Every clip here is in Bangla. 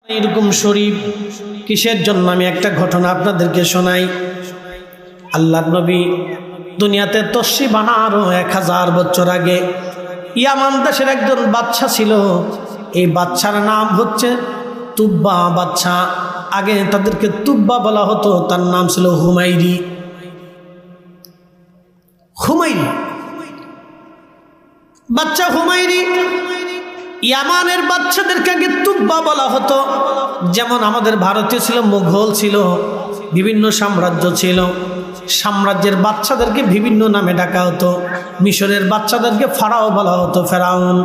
এরকম শরীফ কিসের জন্য আমি একটা ঘটনা আপনাদেরকে শোনাই। আল্লাহর নবী দুনিয়াতে তশরি বানারও 1000 বছর আগে ইয়ামান দেশের একজন বাদশা ছিল। এই বাদশার নাম হচ্ছে তুব্বা বাদশা। আগে তাদেরকে তুব্বা বলা হতো, তার নাম ছিল হুমায়রি। বাচ্চা হুমায়রি। ইয়ামানের বাচ্চাদেরকে আগে তুব্বা বলা হতো। যেমন আমাদের ভারতে ছিল, মুঘল ছিল, বিভিন্ন সাম্রাজ্য ছিল, সাম্রাজ্যের বাচ্চাদেরকে বিভিন্ন নামে ডাকা হতো। মিশরের বাচ্চাদেরকে ফারাও বলা হতো, ফেরাউন।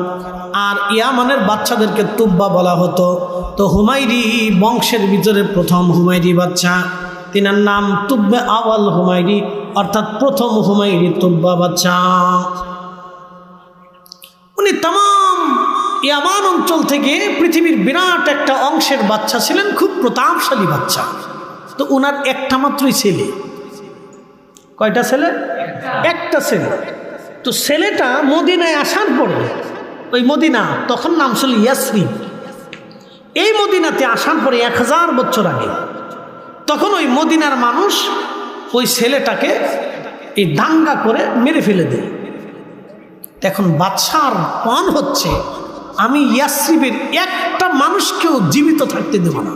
আর ইয়ামানের বাচ্চাদেরকে তুব্বা বলা হতো। তো হুমায়রি বংশের ভিতরে প্রথম হুমায়রি বাচ্চা, তিনার নাম তুব্বে আওয়াল হুমায়রি, অর্থাৎ প্রথম হুমায়রি তুব্বা বাচ্চা। উনি তাম ইয়ামান অঞ্চল থেকে পৃথিবীর বিরাট একটা অংশের বাচ্চা ছিলেন, খুব প্রতাপশালী বাচ্চা। তো উনার একটা মাত্রই ছেলে। কয়টা ছেলে? একটা ছেলে। তো ছেলেটা মদিনায় আসার পরে, ওই মদিনা তখন নাম ছিল ইয়াসরিব, এই মদিনাতে আসার পরে 1000 বছর আগে, তখন ওই মদিনার মানুষ ওই ছেলেটাকে এই দাঙ্গা করে মেরে ফেলে দেয়। এখন বাদশার প্ল্যান হচ্ছে, আমি ইয়াসরিবের একটা মানুষকেও জীবিত থাকতে দেব না।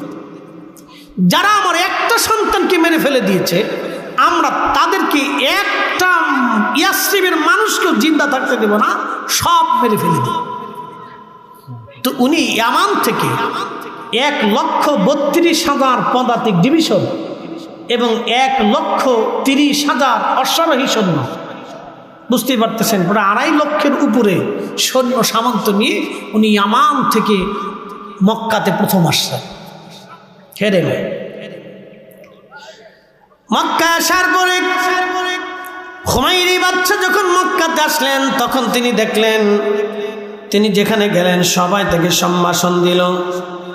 যারা আমার একটা সন্তানকে মেরে ফেলে দিয়েছে, আমরা তাদেরকে একটা ইয়াসরিবের মানুষকেও জিন্দা থাকতে দেব না, সব মেরে ফেলে দেব। তো উনি ইয়ামান থেকে 1,32,000 পদাতিক ডিভিশন এবং 1,30,000 অশ্বারোহী সৈন্য, বুঝতেই পারতেছেন, প্রায় 2.5 লক্ষের উপরে সৈন্য সামন্ত নিয়ে উনি ইয়ামান থেকে মক্কাতে প্রথম আসছেন। হেরে মক্কা আসার পরে হুমায়রি বাদশা যখন মক্কাতে আসলেন, তখন তিনি দেখলেন, তিনি যেখানে গেলেন সবাই তাকে সম্ভাষণ দিল।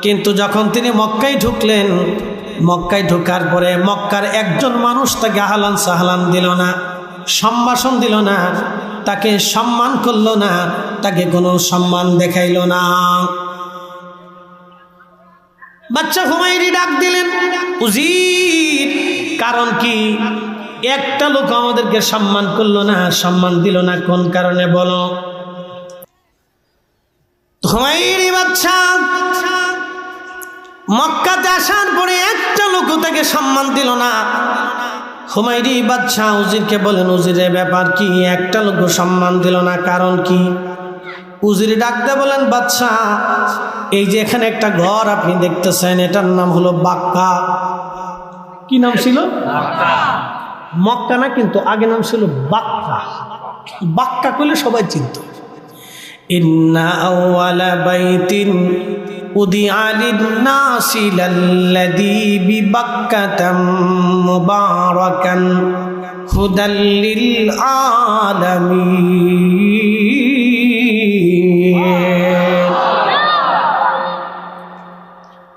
কিন্তু যখন তিনি মক্কায় ঢুকলেন, মক্কায় ঢোকার পরে মক্কার একজন মানুষ তাকে আহলান সাহলান দিল না, সম্ভাষণ দিল না, তাকে সম্মান করল না, তাকে কোনো সম্মান দেখাইল না। বাচ্চা হুমায়রি ডাক দিলেন, উজির, কারণ কি? একটা লোক আমাদেরকে সম্মান করলো না, সম্মান দিল না, কোন কারণে বলো? হুমায়রি বাচ্চা মক্কাতে আসার পরে একটা লোক তাকে সম্মান দিল না। হুমায়রি বাদশা উজিরকে বলেন, উজিরের ব্যাপার কি? একটা লোক সম্মান দিল না, কারণ কি? উজির ডাকতে বলেন, বাদশা, এই যে এখানে একটা ঘর আপনি দেখতেছেন, এটার নাম হলো বাক্কা। কি নাম ছিল? মক্কা না, কিন্তু আগে নাম ছিল বাক্কা। বাক্কা করলে সবাই চিনত। ইন্না আউয়ালা বাইতিন উদিআ লিন-নাসি লাল্লাযী বিবাক্কাতা মুবারাকান হুদাল লিল আলামিন।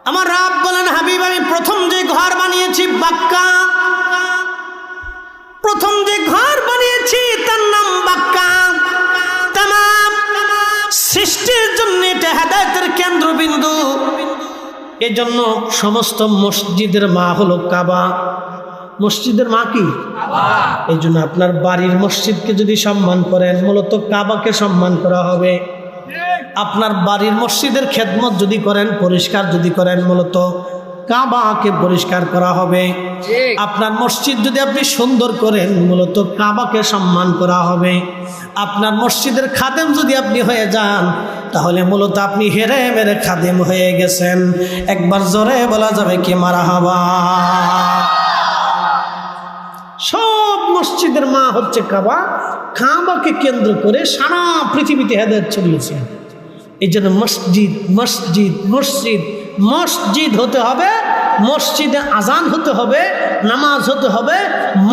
আমার রব বলেন, হাবিব, আমি প্রথম যে ঘর বানিয়েছি বাক্কা, প্রথম যে ঘর বানিয়েছি তার নাম বাক্কা। তামাম সৃষ্টির জন্য এটা হেদায়েতের কেন্দ্রবিন্দু। এজন্য সমস্ত মসজিদের মা হলো কাবা। মসজিদের মা কি? এই জন্য আপনার বাড়ির মসজিদকে যদি সম্মান করেন, মূলত কাবাকে সম্মান করা হবে। আপনার বাড়ির মসজিদের খেদমত যদি করেন, পরিষ্কার যদি করেন, মূলত কাবাকে পরিষ্কার করা হবে। আপনার মসজিদ যদি আপনি সুন্দর করেন, মূলত কাবাকে সম্মান করা হবে। আপনার মসজিদের খাদেম যদি আপনি হয়ে যান, তাহলে মূলত আপনি হেরে মেরে খাদেম হয়ে গেছেন। একবার জোরে বলা যাবে কি মারহাবা? সব মসজিদের মা হচ্ছে কাবা। কাবাকে কেন্দ্র করে সারা পৃথিবীতে হেদায়েত ছড়িয়েছে। এই জন্য মসজিদ মসজিদ মসজিদ মসজিদ হতে হবে, মসজিদে আজান হতে হবে, নামাজ হতে হবে।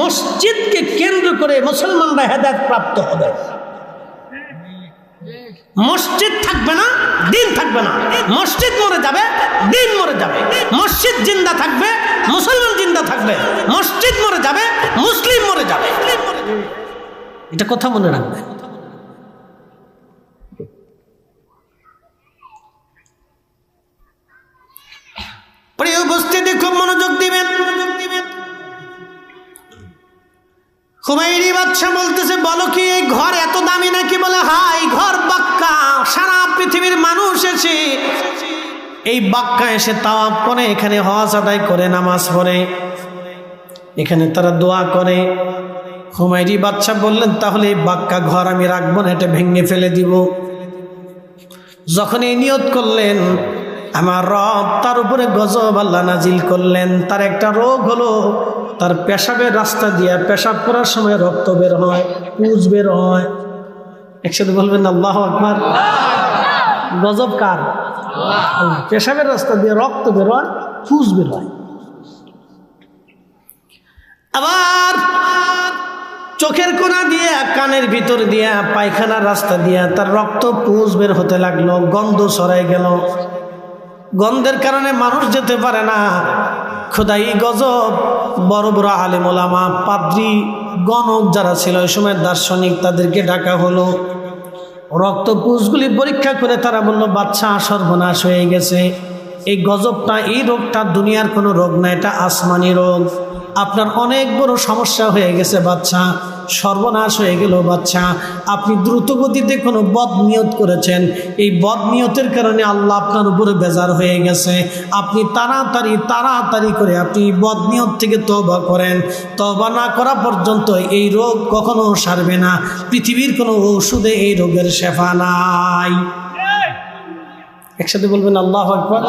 মসজিদকে কেন্দ্র করে মুসলমানরা হেদায়েত প্রাপ্ত হবে। মসজিদ থাকবে না, দিন থাকবে না। মসজিদ মরে যাবে, দিন মরে যাবে। মসজিদ জিন্দা থাকবে, মুসলমান জিন্দা থাকবে। মসজিদ মরে যাবে, মুসলিম মরে যাবে। এটা কথা মনে রাখবে। পরিস্থিতি খুব মনোযোগ দিবেন। হুমায়রি বাদশা বলতেছে, বলো কি এই ঘর এত দামি নাকি? বলে হ্যাঁ, এই ঘর বাক্কা। সারা পৃথিবীর মানুষ এসে এই বাক্কা এসে তাওয়াফ করে, এখানে হজ আদায় করে, নামাজ পড়ে, এখানে তারা দোয়া করে। হুমায়রি বাদশা বললেন, তাহলে এই বাক্কা ঘর আমি রাখবো না, এটা ভেঙে ফেলে দিব। যখন এই নিয়ত করলেন, আমার রব তার উপরে গজব আল্লাহ নাজিল করলেন। তার একটা রোগ হলো, তার পেশাবের রাস্তা দিয়ে পেশাব করার সময় রক্ত বের হয়, পুজ বের হয়। একসাথে বলবেন আল্লাহু আকবার। গজব কার? আল্লাহ। পেশাবের রাস্তা দিয়ে রক্ত বের হয়, পুজ বের হয়। আবার চোখের কোনা দিয়ে, কানের ভিতর দিয়ে, পায়খানার রাস্তা দিয়ে তার রক্ত পুজ বের হতে লাগলো, গন্ধ ছড়াই গেল। গন্ধের কারণে মানুষ যেতে পারে না। খোদাই গজব। বড় বড় আলেম ওলামা, পাদ্রী, গণক যারা ছিল ওই সময়, দার্শনিক, তাদেরকে ডাকা হলো। রক্ত পুজগুলি পরীক্ষা করে তারা বলল, বাচ্চা সর্বনাশ হয়ে গেছে। এই গজবটা, এই রোগটা দুনিয়ার কোনো রোগ না, এটা আসমানি রোগ। আপনার অনেক বড় সমস্যা হয়ে গেছে বাচ্চা, সর্বনাশ হয়ে গেল বাচ্চা। আপনি দ্রুতগতিতে কোনো বদনিয়ত করেছেন, এই বদনিয়তের কারণে আল্লাহ আপনার উপরে বেজার হয়ে গেছে। আপনি তাড়াতাড়ি করে আপনি বদনিয়ত থেকে তওবা করেন। তওবা না করা পর্যন্ত এই রোগ কখনো সারবে না। পৃথিবীর কোনো ঔষধে এই রোগের শেফা নাই। একসাথে বলবেন আল্লাহু আকবার।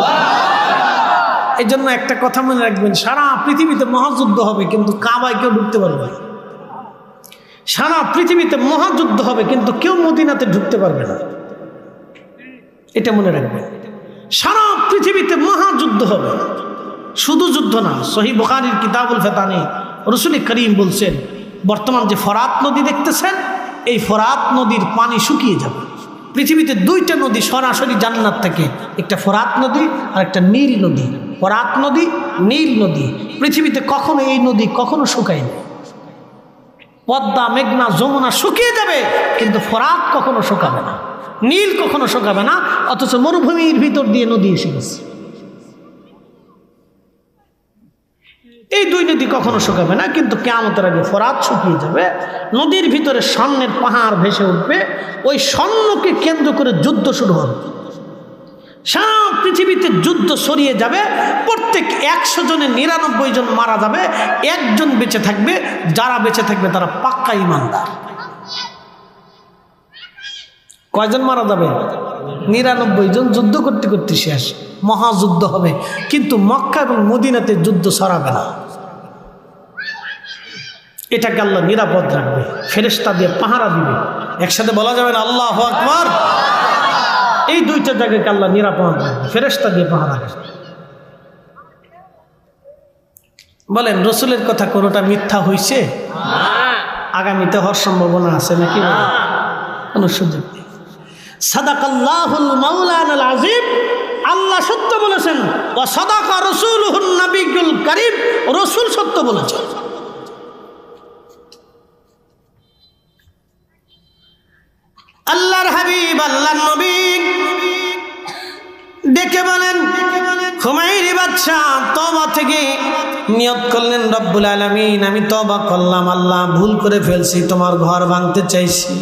এই জন্য একটা কথা মনে রাখবেন, সারা পৃথিবীতে মহাযুদ্ধ হবে কিন্তু কাবায় কেউ ঢুকতে পারবে না। সারা পৃথিবীতে মহাযুদ্ধ হবে কিন্তু কেউ মদিনাতে ঢুকতে পারবে না, এটা মনে রাখবেন। সারা পৃথিবীতে মহাযুদ্ধ হবে, শুধু যুদ্ধ না। সহিহ বুখারীর কিতাবুল ফিতানে রাসূল করিম বলছেন, বর্তমান যে ফরাত নদী দেখতেছেন, এই ফরাত নদীর পানি শুকিয়ে যাবে। পৃথিবীতে দুইটা নদী সরাসরি জান্নাত থেকে, একটা ফরাত নদী আর একটা নীল নদী। ফরাত নদী, নীল নদী। পৃথিবীতে কখনো এই নদী কখনো শুকায়নি। পদ্মা, মেঘনা, যমুনা শুকিয়ে যাবে কিন্তু ফরাত কখনো শুকাবে না, নীল কখনো শুকাবে না। অথচ মরুভূমির ভিতর দিয়ে নদী এসে গেছে। এই দুই নদী কখনো শুকাবে না, কিন্তু কিয়ামতের আগে ফরাত শুকিয়ে যাবে। নদীর ভিতরে স্বর্ণের পাহাড় ভেসে উঠবে। ওই স্বর্ণকে কেন্দ্র করে যুদ্ধ শুরু হবে। সারা পৃথিবীতে যুদ্ধ ছড়িয়ে যাবে। প্রত্যেক 100 জনে 99 জন মারা যাবে, একজন বেঁচে থাকবে। যারা বেঁচে থাকবে তারা পাক্কা ঈমানদার। কয়জন মারা যাবে? 99 জন। যুদ্ধ করতে করতে শেষ, মহাযুদ্ধ হবে। কিন্তু মক্কা এবং মদিনাতে যুদ্ধ ছড়াবে না। এটাকে আল্লাহ নিরাপদ রাখবে, ফেরেশতা দিয়ে পাহারা দিবে। একসাথে বলা যাবে না আল্লাহু আকবার। এই দুইটা জায়গাকে আল্লাহ নিরাপদ রাখবে, ফেরেশতা দিয়ে পাহারা দেবে। বলেন, রসুলের কথা কোনোটা মিথ্যা হয়েছে? আগামীতে হওয়ার সম্ভাবনা আছে নাকি? কোনো সুযোগ নেই। সাদাকাল্লাহুল মাওলানাল আযীম। আল্লাহ সত্য বলেছেন, ওয়া সাদাকা রাসূলুহুন নবিয়্যুল কারীম। রাসূল সত্য বলেছেন। আল্লাহর হাবিব, আল্লাহর নবী ডেকে বলেন, হুমায়রি বাদশা তওবা থেকে নিয়ত করলেন, রব্বুল আলামিন আমি তওবা করলাম, আল্লাহ ভুল করে ফেলছি, তোমার ঘর ভাঙতে চাইছি।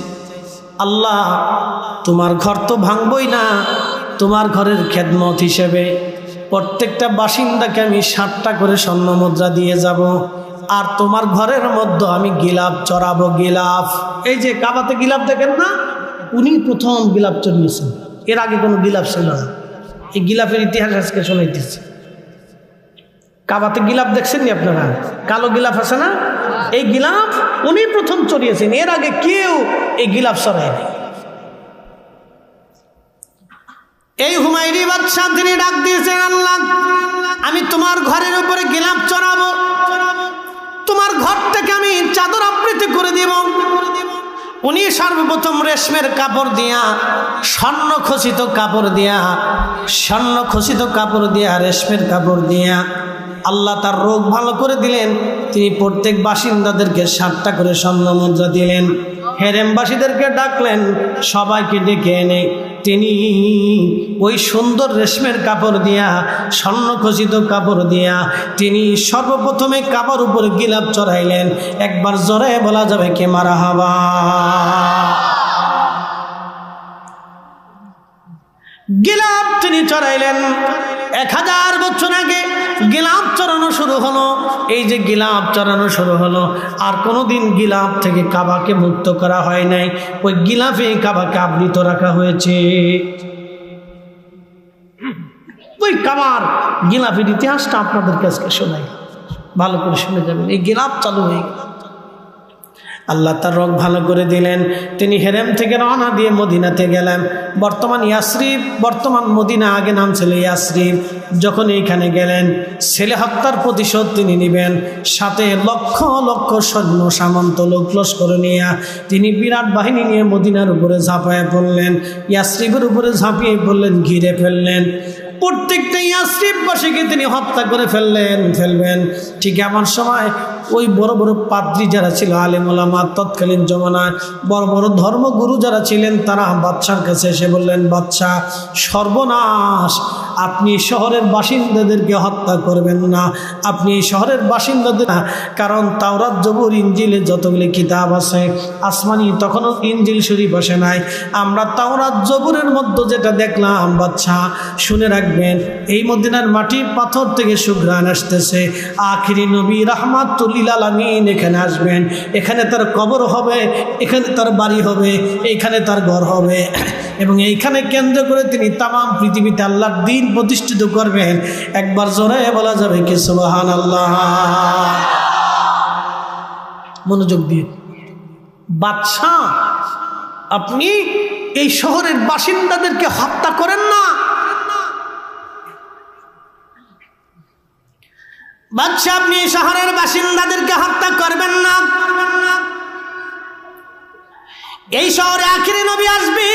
আল্লাহ তোমার ঘর তো ভাঙবই না, তোমার ঘরের খেদমত হিসেবে প্রত্যেকটা বাসিন্দাকে আমি 7টা করে স্বর্ণ মুদ্রা দিয়ে যাব। আর তোমার ঘরের মধ্যে আমি গিলাফ চড়াবো। গিলাফ, এই যে কাবাতে গিলাফ দেখেন না, উনি প্রথম গিলাফ চড়িয়েছেন। এর আগে কোনো গিলাফ ছিল না। এই গিলাফের ইতিহাস আজকে শোনাইতেছি। কাবাতে গিলাফ দেখছেন নি আপনারা? কালো গিলাফ আছে না, এই গিলাফ উনি প্রথম চড়িয়েছেন। এর আগে কেউ এই গিলাফ চড়ায়নি। এই হুমায়রি বাদশা তিনি ডাক দিয়েছেন, আল্লাহ আমি তোমার ঘরের উপরে গিলাফ চড়াবো, তোমার ঘর থেকে আমি চাদর আবৃত করে দিব। উনি সর্বপ্রথম রেশমের কাপড় দিয়া, স্বর্ণ খচিত কাপড় দিয়া, রেশমের কাপড় দিয়া আল্লাহ তার রোগ ভালো করে দিলেন। তিনি প্রত্যেক বাসিন্দাদেরকে 7টা করে স্বর্ণ মুদ্রা দিলেন। হেরেমবাসীদেরকে ডাকলেন, সবাইকে ডেকে এনে তিনি ওই সুন্দর রেশমের কাপড় দিয়া, স্বর্ণখচিত কাপড় দিয়া তিনি সর্বপ্রথমে কাবার উপর গিলাপ চড়াইলেন। একবার জোরে বলা যাবে কে মারহাবা। গিলাপ তিনি চড়াইলেন। 1000 বছর আগে গিলাপ চড়ানো শুরু হলো। এই যে গিলাপ চড়ানো শুরু হলো, আর কোনোদিন গিলাপ থেকে কাবাকে মুক্ত করা হয় নাই। ওই গিলাফে কাবাকে আবৃত রাখা হয়েছে। ওই কাবার গিলাফের ইতিহাসটা আপনাদের কাছে শোনাই, ভালো করে শুনে যাবেন। এই গিলাপ চালু হয়ে গেল, আল্লাহ তার রোগ ভালো করে দিলেন। তিনি হেরেম থেকে রওনা দিয়ে মদিনাতে গেলেন। বর্তমান ইয়াসরিব, বর্তমান মদিনা, আগে নাম ছিল ইয়াসরিব। যখন এইখানে গেলেন, ছেলে হত্যার প্রতিশোধ তিনি নেবেন। সাথে লক্ষ লক্ষ সৈন্য সামন্ত লোক লস্কর নিয়ে তিনি বিরাট বাহিনী নিয়ে মদিনার উপরে ঝাঁপিয়ে পড়লেন। ইয়াসরিবের উপরে ঝাঁপিয়ে পড়লেন, ঘিরে ফেললেন। প্রত্যেকটা ইয়াসরিববাসীকে তিনি হত্যা করে ফেলবেন। ঠিক এমন সময় ওই বড় বড় পাদ্রী যারা ছিল, আলেম ওলামা, তৎকালীন জমানায় বড় বড় ধর্মগুরু যারা ছিলেন, তারা বাদশার কাছে এসে বললেন, বাদশাহ সর্বনাশ, আপনি শহরের বাসিন্দাদেরকে হত্যা করবেন না, আপনি এই শহরের বাসিন্দাদের না, কারণ তাওরাত জবুর ইনজিলে যতগুলি কিতাব আছে আসমানি, তখনও ইনজিল শরীফ আসে নাই, আমরা তাওরাত জবুরের মধ্যে যেটা দেখলাম বাদশাহ শুনে রাখবেন, এই মদিনার মাটি পাথর থেকে সুঘ্রাণ আসতেছে, আখিরি নবী রাহমাতুল লিল আলামিন এখানে আসবেন, এখানে তার কবর হবে, এখানে তার বাড়ি হবে, এইখানে তার ঘর হবে, এবং এইখানে কেন্দ্র করে তিনি তামাম পৃথিবীতে আল্লাহর দ্বীন প্রতিষ্ঠিত করবেন। একবার জোরে বলা যাবে কি সুবহানাল্লাহ। মনোযোগ দিয়ে, বাদশাহ আপনি এই শহরের বাসিন্দাদেরকে হত্যা করেন না। বাদশাহ আপনি এই শহরের বাসিন্দাদেরকে হত্যা করবেন না। এই শহরে আখিরি নবী আসবে,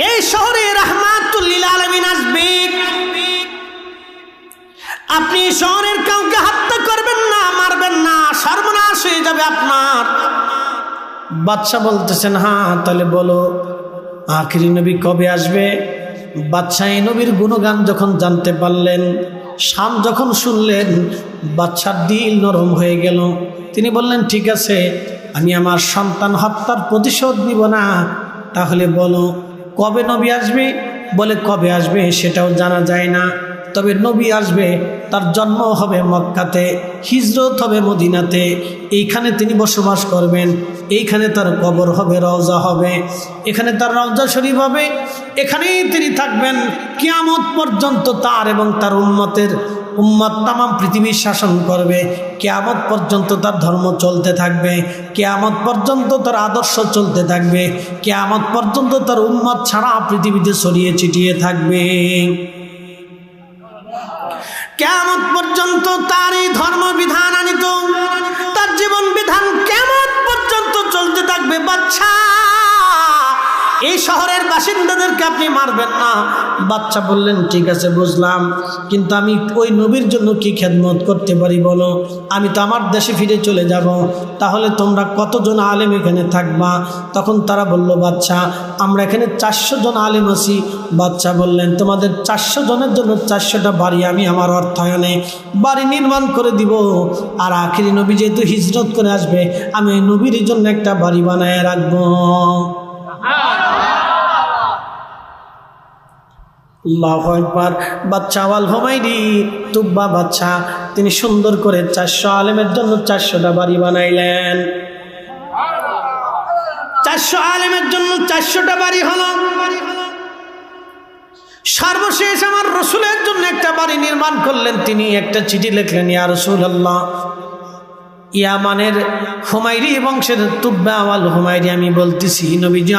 এই শহরে রাহমাতুল লিল আলামিন আসবে, আপনি শহরের কাউকে হত্যা করবেন না, মারবেন না, সর্বনাশ হয়ে যাবে আপনার। বাদশাহ বলতেছেন, হ্যাঁ তাহলে বলো আখিরি নবী কবে আসবে? বাদশাহ এই নবীর গুণগান যখন জানতে পারলেন, শান যখন শুনলেন, বাদশার দিল নরম হয়ে গেল। তিনি বললেন, ঠিক আছে, আমি আমার সন্তান হত্যার প্রতিশোধ নিব না, তাহলে বলো কবে নবী আসবে? বলে কবে আসবে সেটাও জানা যায় না, তবে নবী আসবে, তার জন্ম হবে মক্কাতে, হিজরত হবে মদিনাতে, এইখানে তিনি বসবাস করবেন, এইখানে তার কবর হবে, রওজা হবে, এখানে তার রওজা শরীফ হবে, এখানেই তিনি থাকবেন কিয়ামত পর্যন্ত। তার এবং তার উম্মত তামাম পৃথিবীর শাসন করবে, কিয়ামত পর্যন্ত তার ধর্ম চলতে থাকবে, কিয়ামত পর্যন্ত তার আদর্শ চলতে থাকবে, কিয়ামত পর্যন্ত তার উম্মত ছাড়া পৃথিবীতে ছড়িয়ে ছিটিয়ে থাকবে, কিয়ামত পর্যন্ত তার এই ধর্ম বিধান আনিত, তার জীবন বিধান কিয়ামত পর্যন্ত চলতে থাকবে। বাদশাহ এই শহরের বাসিন্দাদেরকে আপনি মারবেন না। বাদশাহ বললেন, ঠিক আছে বুঝলাম, কিন্তু আমি ওই নবীর জন্য কি খেদমত করতে পারি বলো? আমি তো আমার দেশে ফিরে চলে যাব, তাহলে তোমরা কতজন আলেম এখানে থাকবা? তখন তারা বলল, বাদশাহ আমরা এখানে 400 জন আলেম আছি। বাদশাহ বললেন, তোমাদের 400 জনের জন্য 400টা বাড়ি আমি আমার অর্থায়নে বাড়ি নির্মাণ করে দিব, আর আখিরি নবী যেহেতু হিজরত করে আসবে, আমি ওই নবীর জন্য একটা বাড়ি বানায় রাখবো। আল্লাহু আকবার। বাদশাহ আল হুমায়রি তুব্বা বাদশাহ, তিনি সুন্দর করে 400 আলেমের জন্য 400টা বাড়ি বানাইলেন। 400 আলেমের জন্য 400টা বাড়ি হলো। সর্বশেষ আমার রসুলের জন্য একটা বাড়ি নির্মাণ করলেন। তিনি একটা চিঠি লিখলেন, ইয়া রাসূলুল্লাহ, ইয়ামানের হুমায়রি বংশের তুব্বা আল হুমায়রি আমি বলতেছি, নবীজি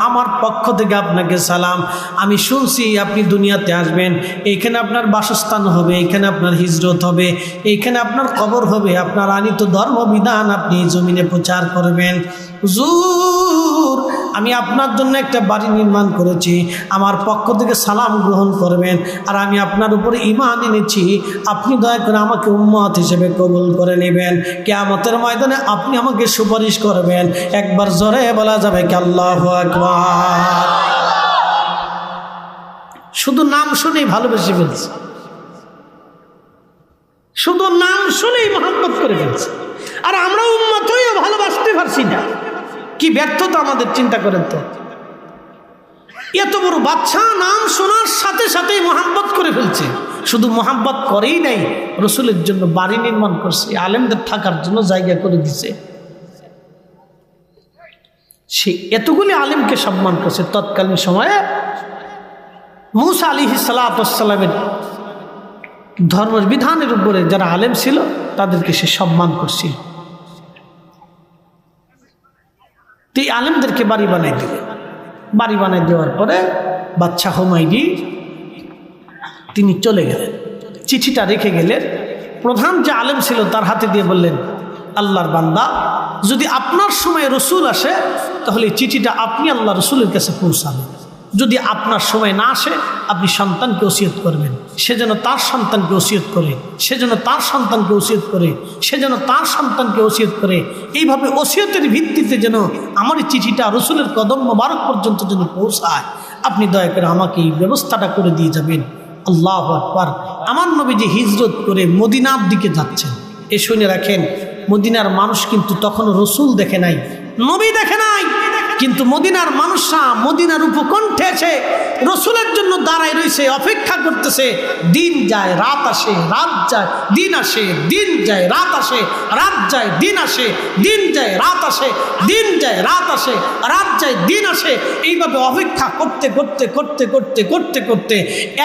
আমার পক্ষ থেকে আপনাকে সালাম। আমি শুনছি আপনি দুনিয়াতে আসবেন, এইখানে আপনার বাসস্থান হবে, এইখানে আপনার হিজরত হবে, এইখানে আপনার কবর হবে, আপনার আনিত ধর্মবিধান আপনি এই জমিনে প্রচার করবেন। হুজুর, আমি আপনার জন্য একটা বাড়ি নির্মাণ করেছি, আমার পক্ষ থেকে সালাম গ্রহণ করবেন, আর আমি আপনার উপরে ঈমান এনেছি, আপনি দয়া করে আমাকে উম্মত হিসেবে কবুল করে নেবেন, কিয়ামতের ময়দানে আপনি আমাকে সুপারিশ করবেন। একবার জোরে বলা যাবে কি আল্লাহু আকবার। শুধু নাম শুনেই ভালোবেসে ফেলছে, শুধু নাম শুনেই মহব্বত করে ফেলছে। আর আমরা উম্মত হয়েও ভালোবাসতে পারছি না, কি ব্যর্থতা আমাদের, চিন্তা করেন তো। এত বড় বাচ্চা নাম শোনার সাথে সাথেই মহব্বত করে ফেলছে। শুধু মহব্বত করেই নাই, রসুলের জন্য বাড়ি নির্মাণ করছে, আলেমদের থাকার জন্য জায়গা করে দিছে। সে এতগুলি আলেমকে সম্মান করছে। তৎকালীন সময়ে মূসা আলাইহিস সালামের ধর্মবিধানের উপরে যারা আলেম ছিল তাদেরকে সে সম্মান করছিল। তো এই আলেমদেরকে বাড়ি বানাই দিলে, বাড়ি বানাই দেওয়ার পরে বাদশাহ হুমায়ুন তিনি চলে গেলেন, চিঠিটা রেখে গেলেন। প্রধান যে আলেম ছিল তার হাতে দিয়ে বললেন, আল্লাহর বান্দা, যদি আপনার সময় রসুল আসে তাহলে এই চিঠিটা আপনি আল্লাহ রসুলের কাছে পৌঁছাবেন। যদি আপনার সময় না আসে আপনি সন্তানকে ওসিয়ত করবেন, সে যেন তার সন্তানকে ওসিয়ত করে, সে যেন তার সন্তানকে ওসিয়ত করে, সে যেন তার সন্তানকে ওসিয়ত করে। এইভাবে ওসিয়তের ভিত্তিতে যেন আমার এই চিঠিটা রসুলের কদম মোবারক পর্যন্ত যেন পৌঁছায়, আপনি দয়া করে আমাকে এই ব্যবস্থাটা করে দিয়ে যাবেন। আল্লাহু আকবার। আমার নবীজি হিজরত করে মদিনার দিকে যাচ্ছেন। এ শুনে রাখেন, মদিনার মানুষ কিন্তু তখনও রসুল দেখে নাই, নবী দেখে নাই, কিন্তু মদিনার মানুষরা মদিনার উপকণ্ঠে এসে রসুলের জন্য দাঁড়ায় রয়েছে, অপেক্ষা করতেছে। দিন যায় রাত আসে, রাত যায় দিন আসে, দিন যায় রাত আসে, রাত যায় দিন আসে, দিন যায় রাত আসে, দিন যায় রাত আসে, রাত যায় দিন আসে। এইভাবে অপেক্ষা করতে করতে করতে করতে করতে করতে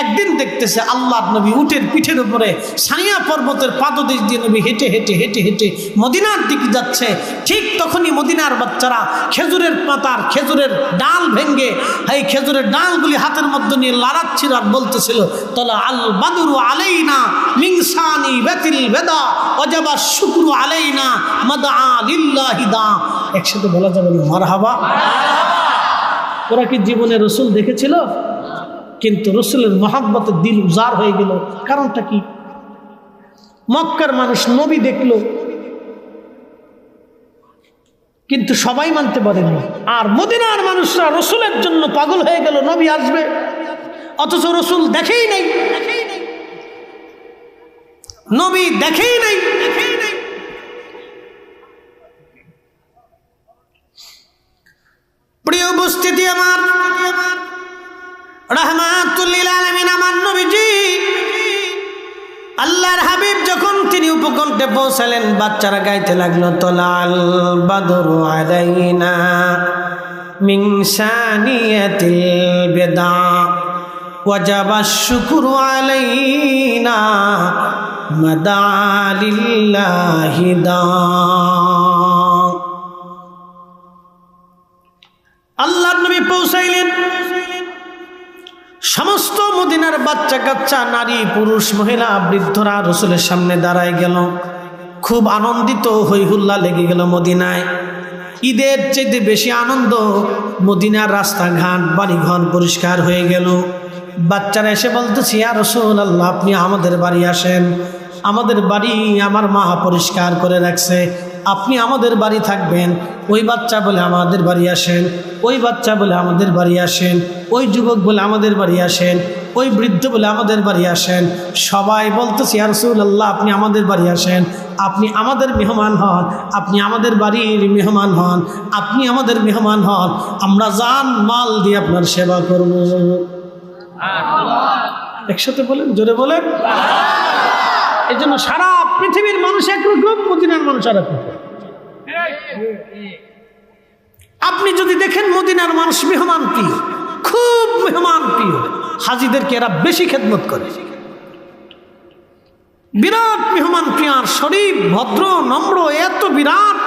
একদিন দেখতেছে আল্লাহর নবী উটের পিঠের উপরে সানিয়া পর্বতের পাদদেশ দিয়ে নবী হেঁটে হেঁটে হেঁটে হেঁটে মদিনার দিকে যাচ্ছে। ঠিক তখনই মদিনার বাচ্চারা খেজুরের পাতার খেজুরের ডাল ভেঙ্গে এই খেজুরের ডালগুলি হাতের মধ্যে নিয়ে লাড়াচ্ছিল আর বলতেছিল, তলা আল বাদরু আলাইনা মিন সানি বাতিল বেদা ওয়াজাবা শুকরু আলাইনা মাদআ লিল্লাহি দা। একসাথে বলা যাবে না মারহাবা। ওরা কি জীবনে রসুল দেখেছিল? কিন্তু রসুলের মহব্বতে দিল উজাড় হয়ে গেল। কারণটা কি? মক্কার মানুষ নবী দেখলো কিন্তু সবাই মানতে পারেনি, আর মদিনার মানুষরা রসুলের জন্য পাগল হয়ে গেল, নবী আসবে, অথচ রসুল দেখেই নাই, নবী দেখেই নাই। প্রিয় উপস্থিতি আমার, রাহমাতুল লিল আলামিন আমার নবীজি আল্লাহর হাবিব যখন তিনি উপকণ্ঠে পৌঁছালেন, বাচ্চারা গাইতে লাগলো, তলাল বাদরু আলাইনা মিন সানিয়াতিল বিদা ওয়াজাবা শুকরু আলাইনা মাদা লিল্লাহি দা। আল্লাহর নবী পৌঁছাইলেন, সমস্ত মদিনার বাচ্চা কাচ্চা, নারী পুরুষ মহিলা বৃদ্ধরা রসুলের সামনে দাঁড়ায় গেল। খুব আনন্দিত, হই হুল্লা লেগে গেল মদিনায়। ঈদের চেয়ে বেশি আনন্দ, মদিনার রাস্তাঘাট বাড়িঘর পরিষ্কার হয়ে গেল। বাচ্চারা এসে বলতেছি, ইয়া রাসূলুল্লাহ, আপনি আমাদের বাড়ি আসেন, আমাদের বাড়ি আমার মা পরিষ্কার করে রাখছে, আপনি আমাদের বাড়ি থাকবেন। ওই বাচ্চা বলে আমাদের বাড়ি আসেন, ওই বাচ্চা বলে আমাদের বাড়ি আসেন, ওই যুবক বলে আমাদের বাড়ি আসেন, ওই বৃদ্ধ বলে আমাদের বাড়ি আসেন। সবাই বলতেছে, ইয়া রাসূলুল্লাহ, আপনি আমাদের বাড়ি আসেন, আপনি আমাদের মেহমান হন, আপনি আমাদের বাড়ির মেহমান হন, আপনি আমাদের মেহমান হন, আমরা জান মাল দিয়ে আপনার সেবা করব। একসাথে বলেন, জোরে বলেন। এই জন্য সারা পৃথিবীর মানুষ একরকম, মদিনার মানুষ আর একরকম। আপনি যদি দেখেন মদিনার মানুষ মেহমান প্রিয়, খুব মেহমান প্রিয়, হাজিদেরকে এরা বেশি খেদমত করে, বিরাট মেহমান প্রিয়, শরীফ ভদ্র নম্র, এত বিরাট।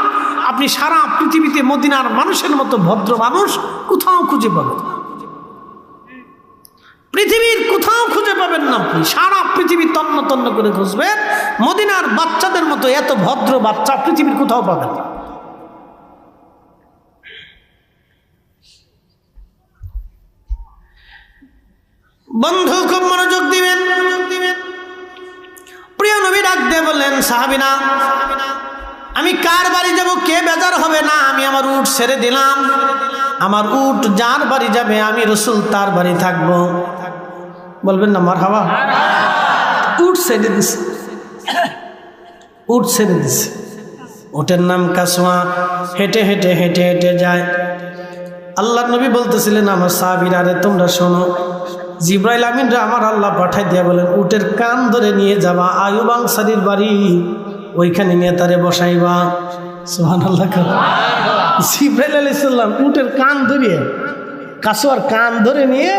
আপনি সারা পৃথিবীতে মদিনার মানুষের মতো ভদ্র মানুষ কোথাও খুঁজে পাবেন, পৃথিবীর কোথাও খুঁজে পাবেন না। আপনি সারা পৃথিবী তন্ন তন্ন করে খুঁজবেন, মদিনার বাচ্চাদের মতো এত ভদ্র বাচ্চা পৃথিবীর কোথাও পাবেন না। বন্ধু খুব মনোযোগ দিবেন। প্রিয় নবী ডাক দিয়ে বললেন, সাহাবীরা, আমি কার বাড়ি যাব কে বেজার হবে না, আমি আমার উট ছেড়ে দিলাম, আমার উট যার বাড়ি যাবে আমি রাসূল তার বাড়ি থাকবো। বলবেন না মারহাবা? উট ছেড়ে দিছে, উট ছেড়ে দিছে। উটের নাম কাসওয়া। হেঁটে হেঁটে হেঁটে হেঁটে যায়। আল্লাহ নবী বলতেছিলেন আমার সাহাবীরা, আরে তোমরা শোনো, জিব্রাইল আমিনরা আমার আল্লাহ পাঠাই দিয়া বলেন উটের কান ধরে নিয়ে যাবা আইয়ুব আনসারীর বাড়ি, ওইখানে নিয়ে তারে বসাইবা। সুবহানাল্লাহ। জিব্রাইল আলাইহিস সালাম উটের কান ধরিয়ে, কাসওয়ার কান ধরে নিয়ে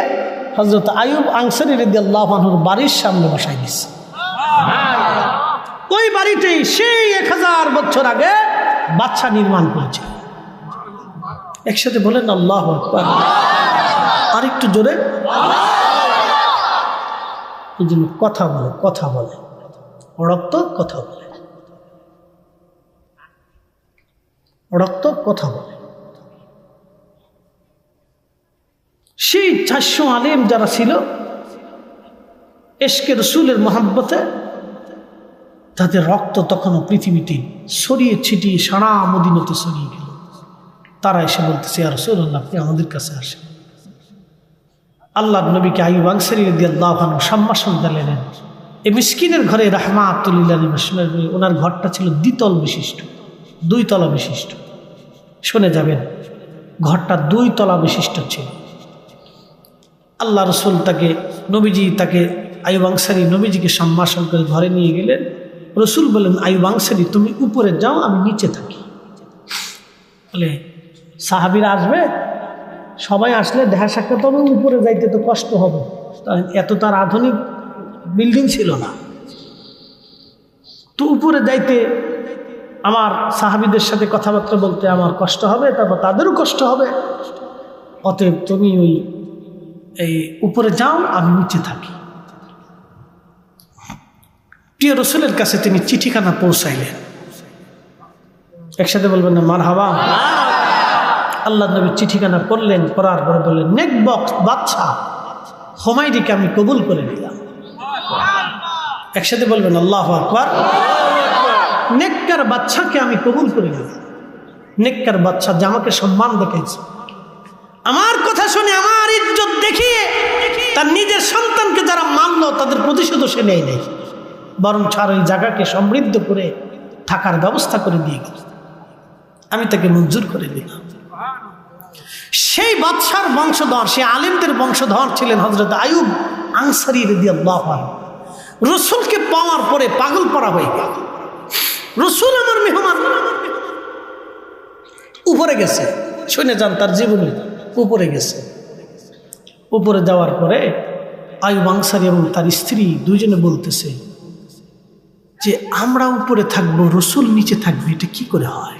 হযরত আইয়ুব আনসারী রাদিয়াল্লাহু আনহুর বাড়ির সামনে বসাই দিছে। ওই বাড়িতেই সেই 1000 বছর আগে বাদশা নির্মাণ করেছে। একসাথে বলেন আল্লাহু আকবার। আরেকটু জোরে। এই জন্য কথা বলে, কথা বলে, রক্ত কথা বলে, রক্ত কথা বলে। সেই 400 আলেম যারা ছিল ইশকে রাসূলের মহব্বতে, তাদের রক্ত তখনও পৃথিবীতে ছড়িয়ে ছিটিয়ে সারা মদিনাতে ছড়িয়ে গেল। তারা এসে বলতেছে, ইয়া রাসূলুল্লাহ, আপনি আমাদের কাছে আসেন। আল্লাহর নবীকে আইয়ুব আনসারী রাদিয়াল্লাহু আনহু সম্ভাষণ দিলেন। এই মিসকিনের ঘরে রাহমাতুল লিল আলামিন, ওনার ঘরটা ছিল দ্বিতল বিশিষ্ট, 2 তলা বিশিষ্ট। শুনে যাবেন, ঘরটা 2 তলা বিশিষ্ট ছিল। আল্লাহ রসুল তাকে, নবীজি তাকে, আইয়ুব আনসারী নবীজিকে সম্ভাষণ করে ঘরে নিয়ে গেলেন। রসুল বলেন, আইয়ুব আনসারী তুমি উপরে যাও, আমি নিচে থাকি। বলে সাহাবীরা আসবে, সবাই আসলে দেখা সাক্ষাৎ হবে, উপরে যাইতে তো কষ্ট হবে, এত তার আধুনিক বিল্ডিং ছিল না, তো উপরে যাইতে আমার সাহাবীদের সাথে কথাবার্তা বলতে আমার কষ্ট হবে, তারপর তাদেরও কষ্ট হবে, অতএব তুমি এই উপরে যাও, আমি নিচে থাকি। প্রিয় রসুলের কাছে তিনি চিঠিখানা পৌঁছাইলেন। একসাথে বলবেন না মারহাবা? আল্লাহ নবী চিঠিখানা পড়লেন, পড়ার পরে বললেন, নেক বাদশা হুমায়রিকে আমি কবুল করে নিলাম। একসাথে বলবেন আল্লাহু আকবার। নেককার বাদশাকে আমি কবুল করে নিলাম। নেককার বাদশা যে আমাকে সম্মান দেখাইছে, আমার কথা শুনে, আমার ইজ্জত দেখিয়ে তার নিজের সন্তানকে যারা মানল তাদের প্রতিশোধ সে নেয় নাই, বরং ছাড় ওই জায়গাকে সমৃদ্ধ করে থাকার ব্যবস্থা করে দিয়ে গেল। আমি তাকে মঞ্জুর করে দিলাম। সেই বাদশার বংশধর, সেই আলেমদের বংশধর ছিলেন হযরত আইয়ুব আনসারী রাদিয়াল্লাহু আনহু। রসুলকে পাওয়ার পরে পাগল পড়া হয়ে গেল। রসুল আমার মেহমান, উপরে গেছে। শুনে যান তার জীবনী, উপরে গেছে। উপরে যাওয়ার পরে আইয়ুব আনসারী এবং তার স্ত্রী দুইজনে বলতেছে যে আমরা উপরে থাকবো, রসুল নিচে থাকবে, এটা কি করে হয়?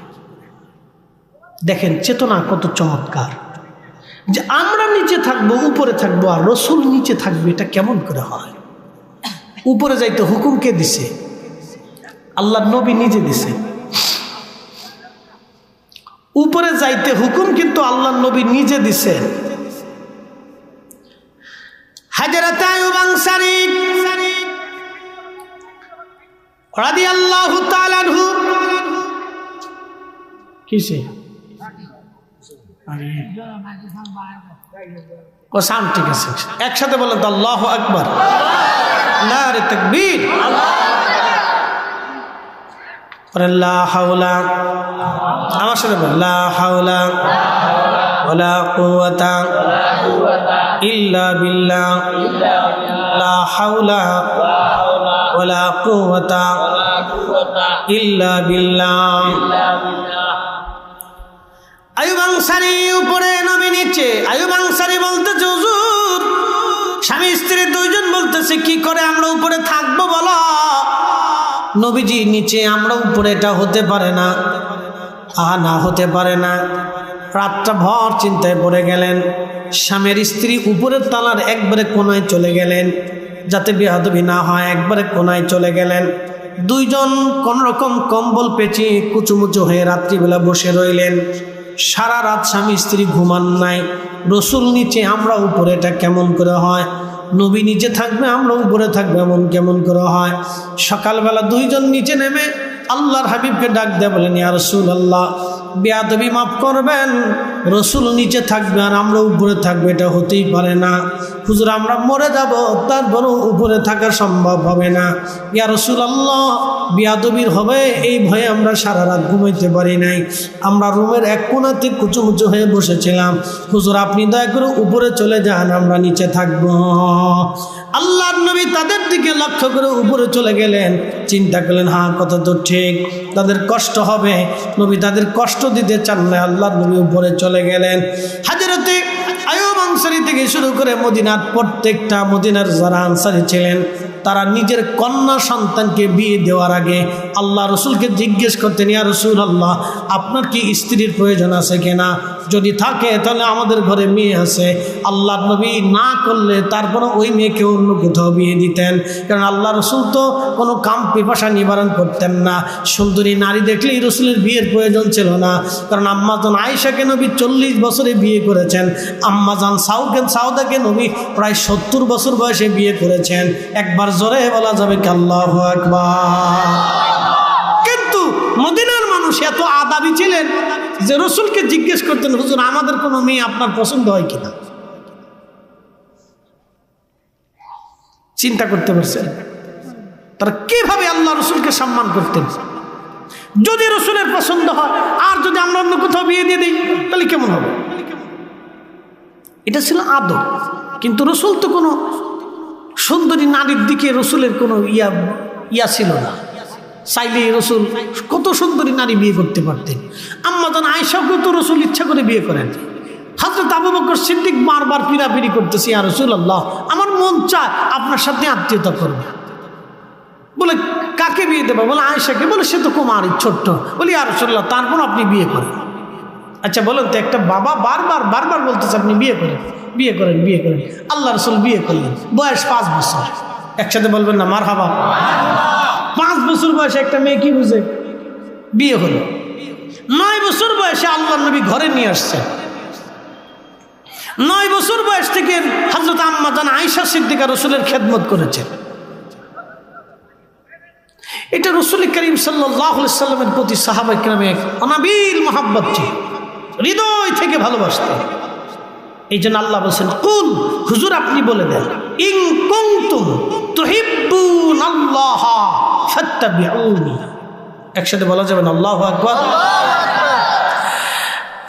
দেখেন চেতনা কত চমৎকার, যে আমরা নিচে থাকবো, উপরে থাকবো, আর রসুল নিচে থাকবে, এটা কেমন করে হয়? উপরে যাইতে হুকুম কে দিছে? আল্লাহ নবী নিজে দিছে। উপরে যাইতে হুকুম কিন্তু আল্লাহ নবী নিজে দিছে। হযরত আইয়ুব আনসারী রাদিয়াল্লাহু তাআলা আনহু কিসে কসম, ঠিক আছে, একসাথে বলেন তো আল্লাহু আকবার, নারে তাকবীর, লা হাওলা, আমার সাথে বল, লা হাওলা ওয়ালা কুওয়াতা ইল্লা বিল্লাহ, লা হাওলা ওয়ালা কুওয়াতা ইল্লা বিল্লাহ। আইয়ুব আনসারী উপরে, নবী নিচে। আইয়ুব আনসারী বলতেছে, হুজুর, স্বামী স্ত্রী দুইজন বলতেছে কি করে আমরা উপরে থাকবো বলো? নবীজি নিচে, আমরা উপরে, এটা হতে পারে না, না হতে পারে না। রাতটা ভর চিন্তায় পড়ে গেলেন। স্বামীর স্ত্রী উপরের তালার একবারে কোনায় চলে গেলেন, যাতে বেয়াদবি না হয়, একবারে কোনায় চলে গেলেন। দুইজন কোন রকম কম্বল পেঁচিয়ে কুচুমুচু হয়ে রাত্রিবেলা বসে রইলেন। সারা রাত স্বামী স্ত্রী ঘুমান নাই। রসুল নিচে, আমরা উপরে, এটা কেমন করে হয়? নবী নিচে থাকবে, আমরা উপরে থাকবে, এমন কেমন করে হয়? সকালবেলা দুইজন নিচে নেমে আল্লাহর হাবিবকে ডাক দেয়, বলেন, ইয়া রাসূলুল্লাহ, বেয়াদবি মাফ করবেন, রসুল নিচে থাকবে আর আমরা উপরে থাকবে, এটা হতেই পারে না। হুজুর আমরা মরে যাব, তারপরও উপরে থাকা সম্ভব হবে না। ইয়া রাসূলুল্লাহ, বিয়াদবির হবে এই ভয়ে আমরা সারা রাত ঘুমাইতে পারি নাই। আমরা রুমের এক কোণাতে কুচুমুচু হয়ে বসেছিলাম। হুজুর আপনি দয়া করে উপরে চলে যান, আমরা নিচে থাকব। আল্লাহর নবী তাদের দিকে লক্ষ্য করে উপরে চলে গেলেন। চিন্তা করলেন, হ্যাঁ কথা তো ঠিক, তাদের কষ্ট হবে। নবী তাদের কষ্ট দিতে চান না, আল্লাহর নবী উপরে চলে গেলেন। হযরতে আইয়ুব আনসারী থেকে শুরু করে মদিনার প্রত্যেকটা, মদিনার যারা আনসারী ছিলেন তারা নিজের কন্যা সন্তানকে বিয়ে দেওয়ার আগে আল্লাহ রসুলকে জিজ্ঞেস করতেন, ইয়া রাসূলুল্লাহ আপনার কি স্ত্রীর প্রয়োজন আছে কিনা? যদি থাকে তাহলে আমাদের ঘরে মেয়ে আছে। আল্লাহর নবী না করলে তারপরে ওই মেয়েকে অন্য কোথাও বিয়ে দিতেন, কারণ আল্লাহ রসুল তো কোনো কাম পিপাসা নিবারণ করতেন না। সুন্দরী নারী দেখলেই রসুলের বিয়ের প্রয়োজন ছিল না, কারণ আম্মাজান আয়েশাকে নবী 40 বছরে বিয়ে করেছেন। আম্মাজান সাউদাকে নবী প্রায় 70 বছর বয়সে বিয়ে করেছেন। একবার জোরে বলা যাবে কি আল্লাহু আকবার। কিন্তু মদিনার মানুষ এত আদাবি ছিলেন যে রসুলকে জিজ্ঞেস করতেন, হুজুর আমাদের কোনো মেয়ে আপনার পছন্দ হয় কিনা? চিন্তা করতে পারছেন তারা কিভাবে আল্লাহ রসুলকে সম্মান করতেন? যদি রসুলের পছন্দ হয় আর যদি আমরা অন্য কোথাও বিয়ে দিয়ে দিই তাহলে কেমন হবে? এটা ছিল আদব। কিন্তু রসুল তো কোনো সুন্দরী নারীর দিকে রসুলের কোনো ইয়া ছিল না। চাইলে রসুল কত সুন্দরী নারী বিয়ে করতে পারতেন। আম্মাজান আয়েশাকে তো রসুল ইচ্ছা করে বিয়ে করেন। হযরত আবু বকর সিদ্দিক বারবার পিড়াপিড়ি করতেছে, ইয়া রাসূলুল্লাহ আমার মন চায় আপনার সাথে আত্মীয়তা করবে। বলে কাকে বিয়ে দেবো? বলে আয়েশাকে। বলে সে তো কুমারী, ছোট্ট। বলি ইয়া রাসূলুল্লাহ তারপর আপনি বিয়ে করেন। আচ্ছা বলেন তো, একটা বাবা বারবার বলতেছে আপনি বিয়ে করেন, বিয়ে করেন, বিয়ে করেন। আল্লাহ রসুল বিয়ে করলেন, বয়স 5 বছর। একসাথে বলবেন না মারহাবা। 5 বছর বয়সে একটা মেয়ে কি বুঝে? বিয়ে হলো। 9 বছর বয়সে আল্লাহর নবী ঘরে নিয়ে আসছে। 9 বছর বয়স থেকে হযরত আম্মাজান আয়েশা সিদ্দিকা রসুলের খেদমত করেছেন। এটা রসুল করিম সাল্লাল্লাহু আলাইহি সাল্লামের প্রতি সাহাবায়ে কেরামের এক অনাবিল মহব্বত ছিল, হৃদয় থেকে ভালোবাসতেন। এই জন্য আল্লাহ বলছেন, কুল হুজুর আপনি বলে দেন, ইন কুনতুম তুহিব্বুনাল্লাহ ফাত্তাবিউনি। একসাথে বলা যাবে না আল্লাহু আকবার।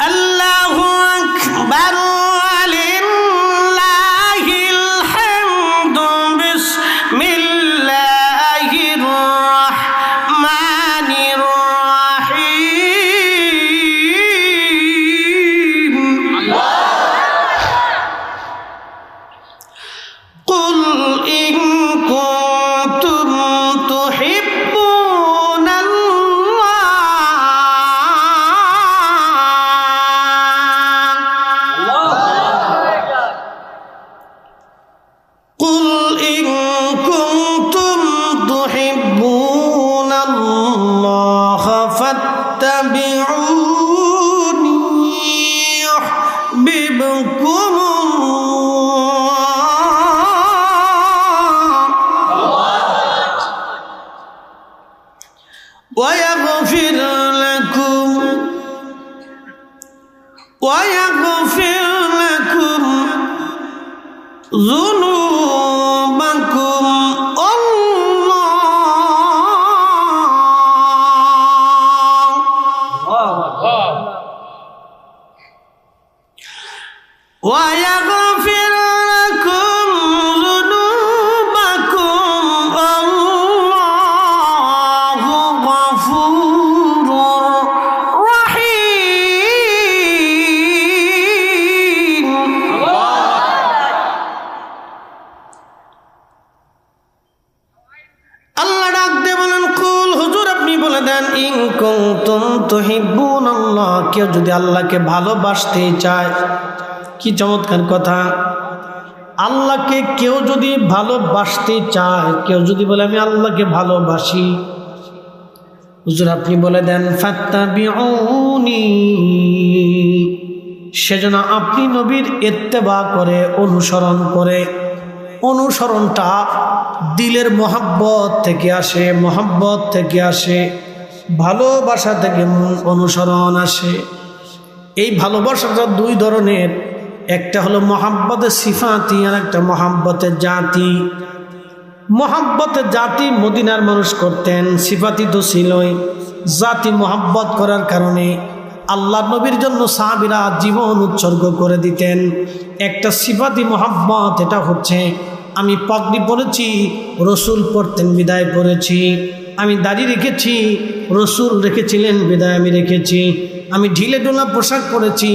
আল্লাহু আকবার লিল্লাহিল হামদু বিসমিল্লাহির রাহমানির রাহিম। কুল ইন কুনতুম তুহিব্বুনাল্লাহ ফাত্তাবিউনি ইউহিব্বুকুমুল্লাহ ويغفر لكم ذنوبكم ويغفر لكم ذنوبكم الله غفور رحيم। আল্লাহ ডাক দিয়ে বলেন, কুল হুজুর আপনি বলে দেন, ইন কুনতুম তুহিব্বুনাল্লাহ, কেউ যদি আল্লাহকে ভালোবাসতে চায়। কি চমৎকার কথা! আল্লাহকে কেউ যদি ভালোবাসতে চায়, কেউ যদি বলে আমি আল্লাহকে ভালোবাসি, হুজুর আপনি বলে দেন ফাত্তাবিউনি, সেজন্য আপনি নবীর ইত্তেবা করে, অনুসরণ করে। অনুসরণটা দিলের মহব্বত থেকে আসে, মহব্বত থেকে আসে, ভালোবাসা থেকে অনুসরণ আসে। এই ভালোবাসাটা 2 ধরনের। একটা হলো মহাব্বতের সিফাতি আর একটা মহাব্বতের জাতি। মহাব্বতের জাতি মদিনার মানুষ করতেন, সিফাতি তো ছিলই। জাতি মহাব্বত করার কারণে আল্লাহ নবীর জন্য সাহাবীরা জীবন উৎসর্গ করে দিতেন। একটা সিফাতি মহাব্বত, এটা হচ্ছে আমি পাগড়ি পরেছি, রসুল পরতেন বিদায় পরেছি। আমি দাড়ি রেখেছি, রসুল রেখেছিলেন বিদায় আমি রেখেছি। আমি ঢিলে ঢোলা পোশাক পরেছি,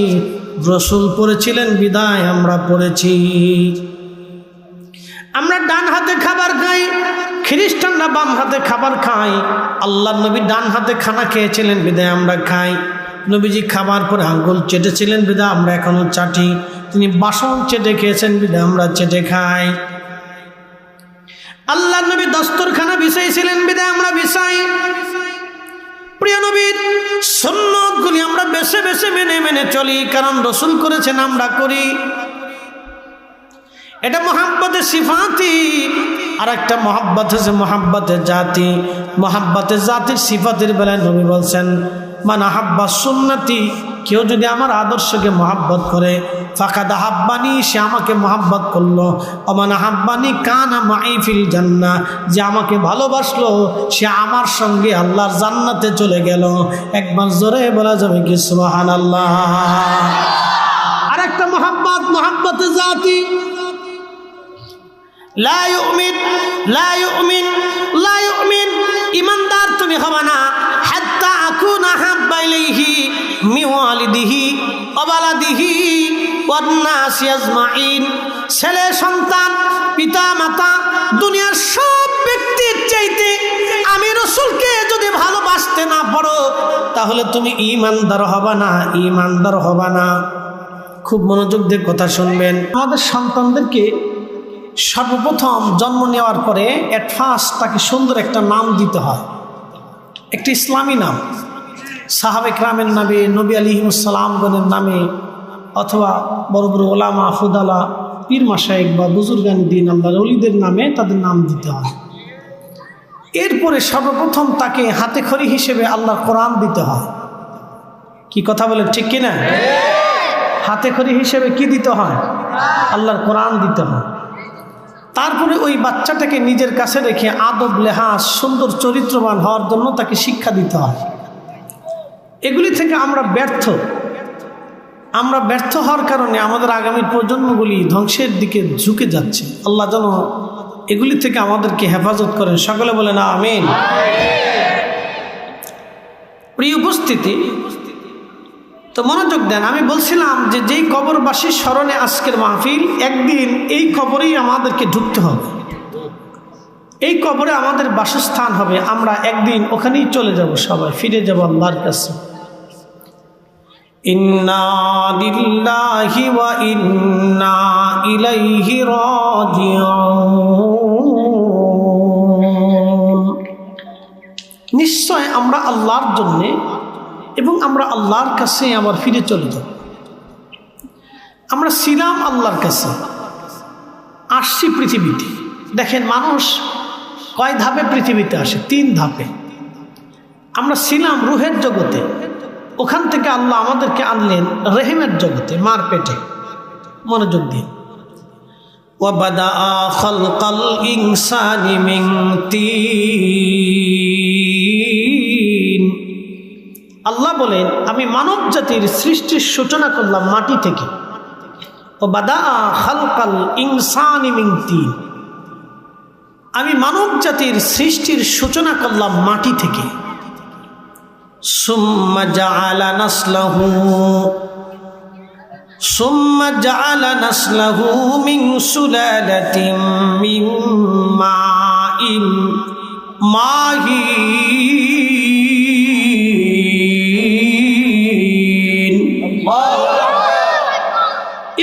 রসুল পরেছিলেন বিদায় আমরা পরেছি। আমরা ডান হাতে খাবার খাই, খ্রিস্টানরা বাম হাতে খাবার খাই। আল্লাহ নবী ডান হাতে খানা খেয়েছিলেন বিদায় আমরা খাই। নবীজি খাবার পরে আঙ্গুল চেটেছিলেন বিদায় আমরা এখনো চাটি। তিনি বাসন চেটে খেয়েছেন বিদায় আমরা চেটে খাই। আল্লাহ নবী দস্তরখানা বিছাইছিলেন বিদায় আমরা বিছাই। প্রিয় নবীর সুন্নতগুলি আমরা বেছে বেছে মেনে মেনে চলি, কারণ রসুল করেছেন আমরা করি। এটা মহাব্বতের সিফাতি। আর একটা মহাব্বত হচ্ছে মহাব্বতের জাতি। মহাব্বতের জাতির সিফাতের বেলায় নবী বলছেন, মান আহাব্বা সুন্নতি, কেউ যদি আমার আদর্শকে মহাব্বত করে, ফাকাদ আহাব্বানি, সে আমাকে মহাব্বত করলো। ওমান আহাব্বানি কানা মাই ফিল জান্নাহ, যে আমাকে ভালোবাসলো সে আমার সঙ্গে আল্লাহর জান্নাতে চলে গেল। একবার জোরে বলা যাবে কি সুবহানাল্লাহ। আর একটা মহাব্বত, মহাব্বতের জাতি। লা ইউমিন লা ইউমিন লা ইউমিন, ইমানদার তুমি হবে না হাত্তা আকুনা হাব্বা ইলাইহি মিন ওয়ালিদিহি ওয়া বালাদিহি ওয়ান নাসি আজমাইন। ছেলে সন্তান পিতা মাতা দুনিয়ার সব ব্যক্তির চাইতে আমি রাসূলকে যদি ভালোবাসতে না পারো তাহলে তুমি ঈমানদার হবে না, ঈমানদার হবে না। খুব মনোযোগ দিয়ে কথা শুনবেন। আমাদের সন্তানদেরকে সর্বপ্রথম জন্ম নেওয়ার পরে এট ফার্স্ট তাকে সুন্দর একটা নাম দিতে হয়, একটি ইসলামী নাম। সাহাবে কেরামের নামে, নবী আলাইহিসসালামগণের নামে, অথবা বড় বড় ওলামা ফুদালা পীর মাশায়েখ বা বুজুর্গান দিন আল্লাহর ওলিদের নামে তাদের নাম দিতে হয়। এরপরে সর্বপ্রথম তাকে হাতে খড়ি হিসেবে আল্লাহর কোরআন দিতে হয়। কি কথা বলেন, ঠিক কিনা? হাতে খড়ি হিসেবে কি দিতে হয়? আল্লাহর কোরআন দিতে হয়। তারপরে ওই বাচ্চাটাকে নিজের কাছে রেখে আদব লেহাজ সুন্দর চরিত্রবান হওয়ার জন্য তাকে শিক্ষা দিতে হয়। এগুলি থেকে আমরা ব্যর্থ হওয়ার কারণে আমাদের আগামী প্রজন্মগুলি ধ্বংসের দিকে ঝুঁকে যাচ্ছে। আল্লাহ যেন এগুলি থেকে আমাদেরকে হেফাজত করেন। সকলে বলেন আমিন। প্রিয় উপস্থিতি, তো মনোযোগ দেন। আমি বলছিলাম যে যেই কবরবাসীর স্মরণে আজকের মাহফিল, একদিন এই কবরেই আমাদেরকে ঢুকতে হবে। এই কবরে আমাদের বাসস্থান হবে। আমরা একদিন ওখানেই চলে যাব, সবাই ফিরে যাব আল্লাহর কাছে। ইন্না লিল্লাহি ওয়া ইন্না ইলাইহি রাজিউন। নিশ্চয় আমরা আল্লাহর জন্যে এবং আমরা আল্লাহর কাছে আবার ফিরে চলে যাব। আমরা ছিলাম আল্লাহর কাছে, আসছি পৃথিবীতে। দেখেন মানুষ কয় ধাপে পৃথিবীতে আসে? 3 ধাপে। আমরা ছিলাম রুহের জগতে, ওখান থেকে আল্লাহ আমাদেরকে আনলেন রেহেমের জগতে, মার পেটে। মনোযোগ দিয়ে, ওয়াবাদা খালকাল ইনসানি মিন তিন। আল্লাহ বলেন আমি মানব জাতির সৃষ্টির সূচনা করলাম মাটি থেকে। ওয়াবাদা খালকাল ইনসানি মিন তিন, আমি মানব জাতির সৃষ্টির সূচনা করলাম মাটি থেকে। সুম্মা জাআলা নাসলাহু মিন সুলালাতিন মিন মাইন মাহিন।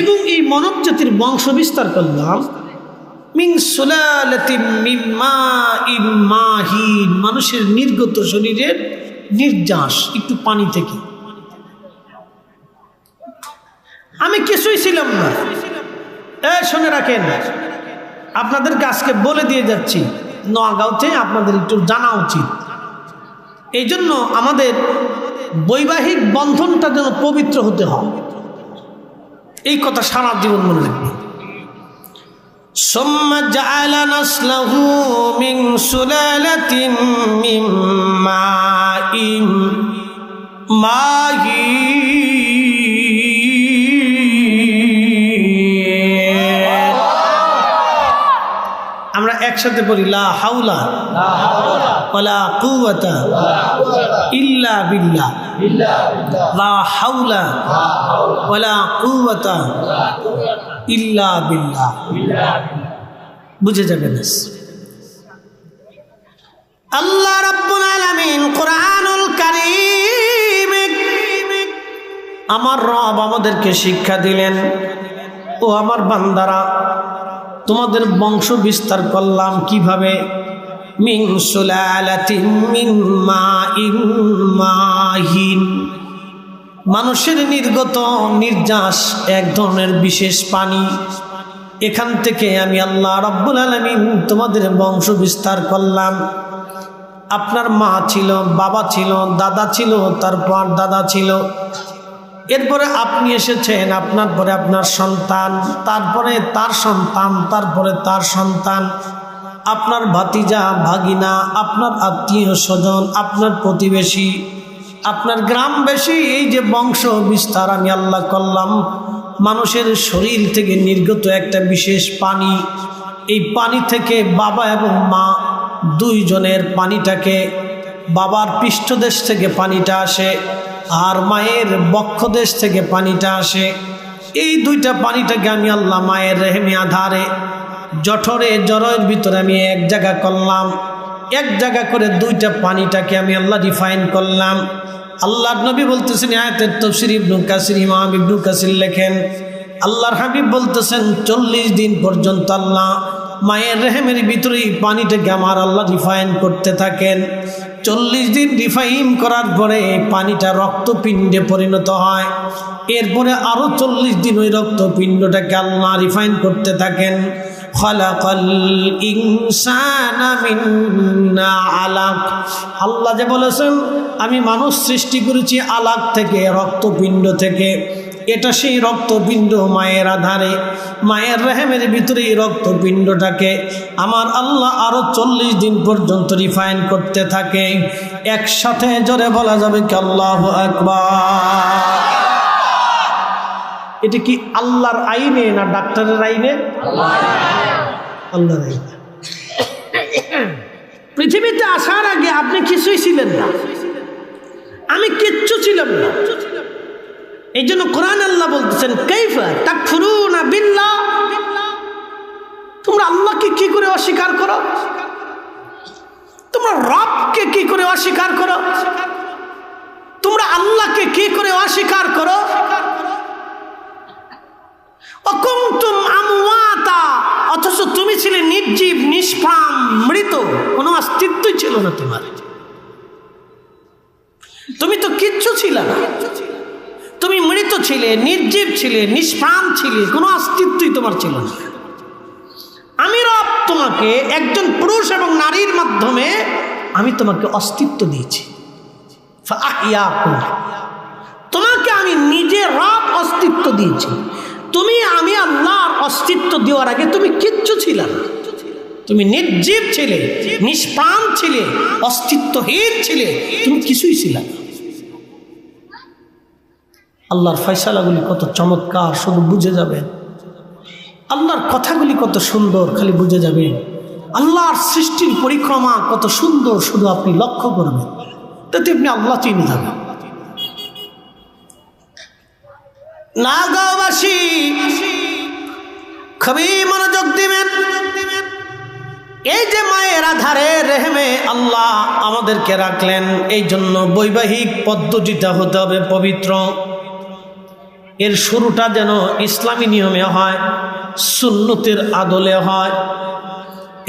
এবং এই মানব জাতির বংশ বিস্তার করলাম মিন সুলালাতিন মিন মাইন মাহিন, মানুষের নির্গত শরীরের নির্যাস একটু পানি থেকে। আমি কিছুই ছিলাম না। শুনে রাখেন, আপনাদেরকে আজকে বলে দিয়ে যাচ্ছি, নোয়াগাঁওতে আপনাদের একটু জানা উচিত। এই জন্য আমাদের বৈবাহিক বন্ধনটা যেন পবিত্র হতে হয়। এই কথা সারা জীবন মনে রাখবে। সুম্মা জাআলা নাসলাহু মিন সুলালাতিন মিন মাইন মাহিন। আমরা একসাথে পড়ি লা হাওলা ওয়ালা কুওয়াতা ইল্লা বিল্লাহ। লা হাওলা ওয়ালা কুওয়াতা ইল্লা বিল্লাহ। বুঝে যাবে না। আল্লাহ রাব্বুল আলামিন কোরআনুল কারীম আমার রব আমাদেরকে শিক্ষা দিলেন, ও আমার বান্দারা তোমাদের বংশ বিস্তার করলাম কিভাবে? মিন সুলালাতিন মিন মাইন মাহিন। মানুষের নির্গত নির্যাস এক ধরনের বিশেষ পানি, এখান থেকে আমি আল্লাহ রাব্বুল আলামিন তোমাদের বংশ বিস্তার করলাম। আপনার মা ছিল, বাবা ছিল, দাদা ছিল, তারপর দাদা ছিল, এরপরে আপনি এসেছেন, আপনার পরে আপনার সন্তান, তারপরে তার সন্তান, তারপরে তার সন্তান, আপনার ভাতিজা ভাগিনা, আপনার আত্মীয় স্বজন, আপনার প্রতিবেশী, আপনার গ্রামবাসী। এই যে বংশ বিস্তার আমি আল্লাহ করলাম, মানুষের শরীর থেকে নির্গত একটা বিশেষ পানি, এই পানি থেকে বাবা এবং মা দুইজনের পানিটাকে, বাবার পৃষ্ঠদেশ থেকে পানিটা আসে আর মায়ের বক্ষদেশ থেকে পানিটা আসে। এই দুইটা পানিটাকে আমি আল্লাহ মায়ের রেহেমে আধারে জঠরে জড়ের ভিতরে আমি এক জায়গা করলাম, এক জায়গা করে দুইটা পানিটাকে আমি আল্লাহ রিফাইন করলাম। আল্লাহর নবী বলতেছেন, আয়াতের তাফসীর ইবনে কাসির, ইমাম ইবনে কাসির লেখেন, আল্লাহর হাবিব বলতেছেন 40 দিন পর্যন্ত আল্লাহ মায়ের রেহেমের ভিতরেই পানিটাকে আমার আল্লাহ রিফাইন করতে থাকেন। 40 দিন রিফাইন করার পরে পানিটা রক্তপিণ্ডে পরিণত হয়। এরপরে আরো 40 দিন ওই রক্তপিণ্ডটাকে আল্লাহ রিফাইন করতে থাকেন। খালাকাল ইনসানা মিন আলাক। আল্লাহ যে বলেছেন আমি মানুষ সৃষ্টি করেছি আলাক থেকে, রক্তপিণ্ড থেকে। এটা সেই রক্তপিণ্ড মায়ের আধারে, মায়ের রেহেমের ভিতরে এই রক্তপিণ্ডটাকে আমার আল্লাহ আরো 40 দিন পর্যন্ত রিফাইন করতে থাকে। একসাথে জোরে বলা যাবে কি আল্লাহু আকবার? এটা কি আল্লাহর আইনে না ডাক্তারের আইনে? আল্লাহর আইনে। পৃথিবীতে আসার আগে আপনি কিছুই ছিলেন না, আমি কিচ্ছু ছিলাম না। এই জন্য কোরআন আল্লাহ বলতেছেন, কাইফা তাকফুরুনা বিল্লাহ, তোমরা আল্লাহকে কি করে অস্বীকার করো? তোমরা রবকে কি করে অস্বীকার করো? তোমরা আল্লাহকে কি করে অস্বীকার করো? অকুনতুম আমওয়াতা, অথচ তুমি ছিলে নির্জীব, নিষ্প্রাণ, মৃত, কোনো অস্তিত্বই ছিল না তোমার। তুমি তো কিচ্ছু ছিলে না, তুমি মৃত ছিলে, নির্জীব ছিলে, নিষ্প্রাণ ছিলে, কোনো অস্তিত্বই তোমার ছিল না। আমি রব তোমাকে একজন পুরুষ এবং নারীর মাধ্যমে আমি তোমাকে অস্তিত্ব দিয়েছি। তোমাকে আমি নিজে রব অস্তিত্ব দিয়েছি। তুমি আমি আল্লাহর অস্তিত্ব দেওয়ার আগে তুমি কিচ্ছু ছিলে না, তুমি নির্জীব ছিলে, নিষ্প্রাণ ছিলে, অস্তিত্বহীন ছিলে, তুমি কিছুই ছিলে না। আল্লাহর ফয়সালাগুলি কত চমৎকার, শুধু বুঝে যাবেন। আল্লাহর কথাগুলি কত সুন্দর, খালি বুঝে যাবেন। আল্লাহর সৃষ্টির পরিক্রমা কত সুন্দর, শুধু আপনি লক্ষ্য করবেন, তাতে আপনি আল্লাহ চিনে যাবেন। নাগাঁওবাসী খুবই মনোযোগ দিবেন। এই যে মায়ের আধারে রেহেমে আল্লাহ আমাদেরকে রাখলেন, এই জন্য বৈবাহিক পদ্ধতিটা হতে হবে পবিত্র। এর শুরুটা যেন ইসলামী নিয়মে হয়, সুন্নতের আদলে হয়।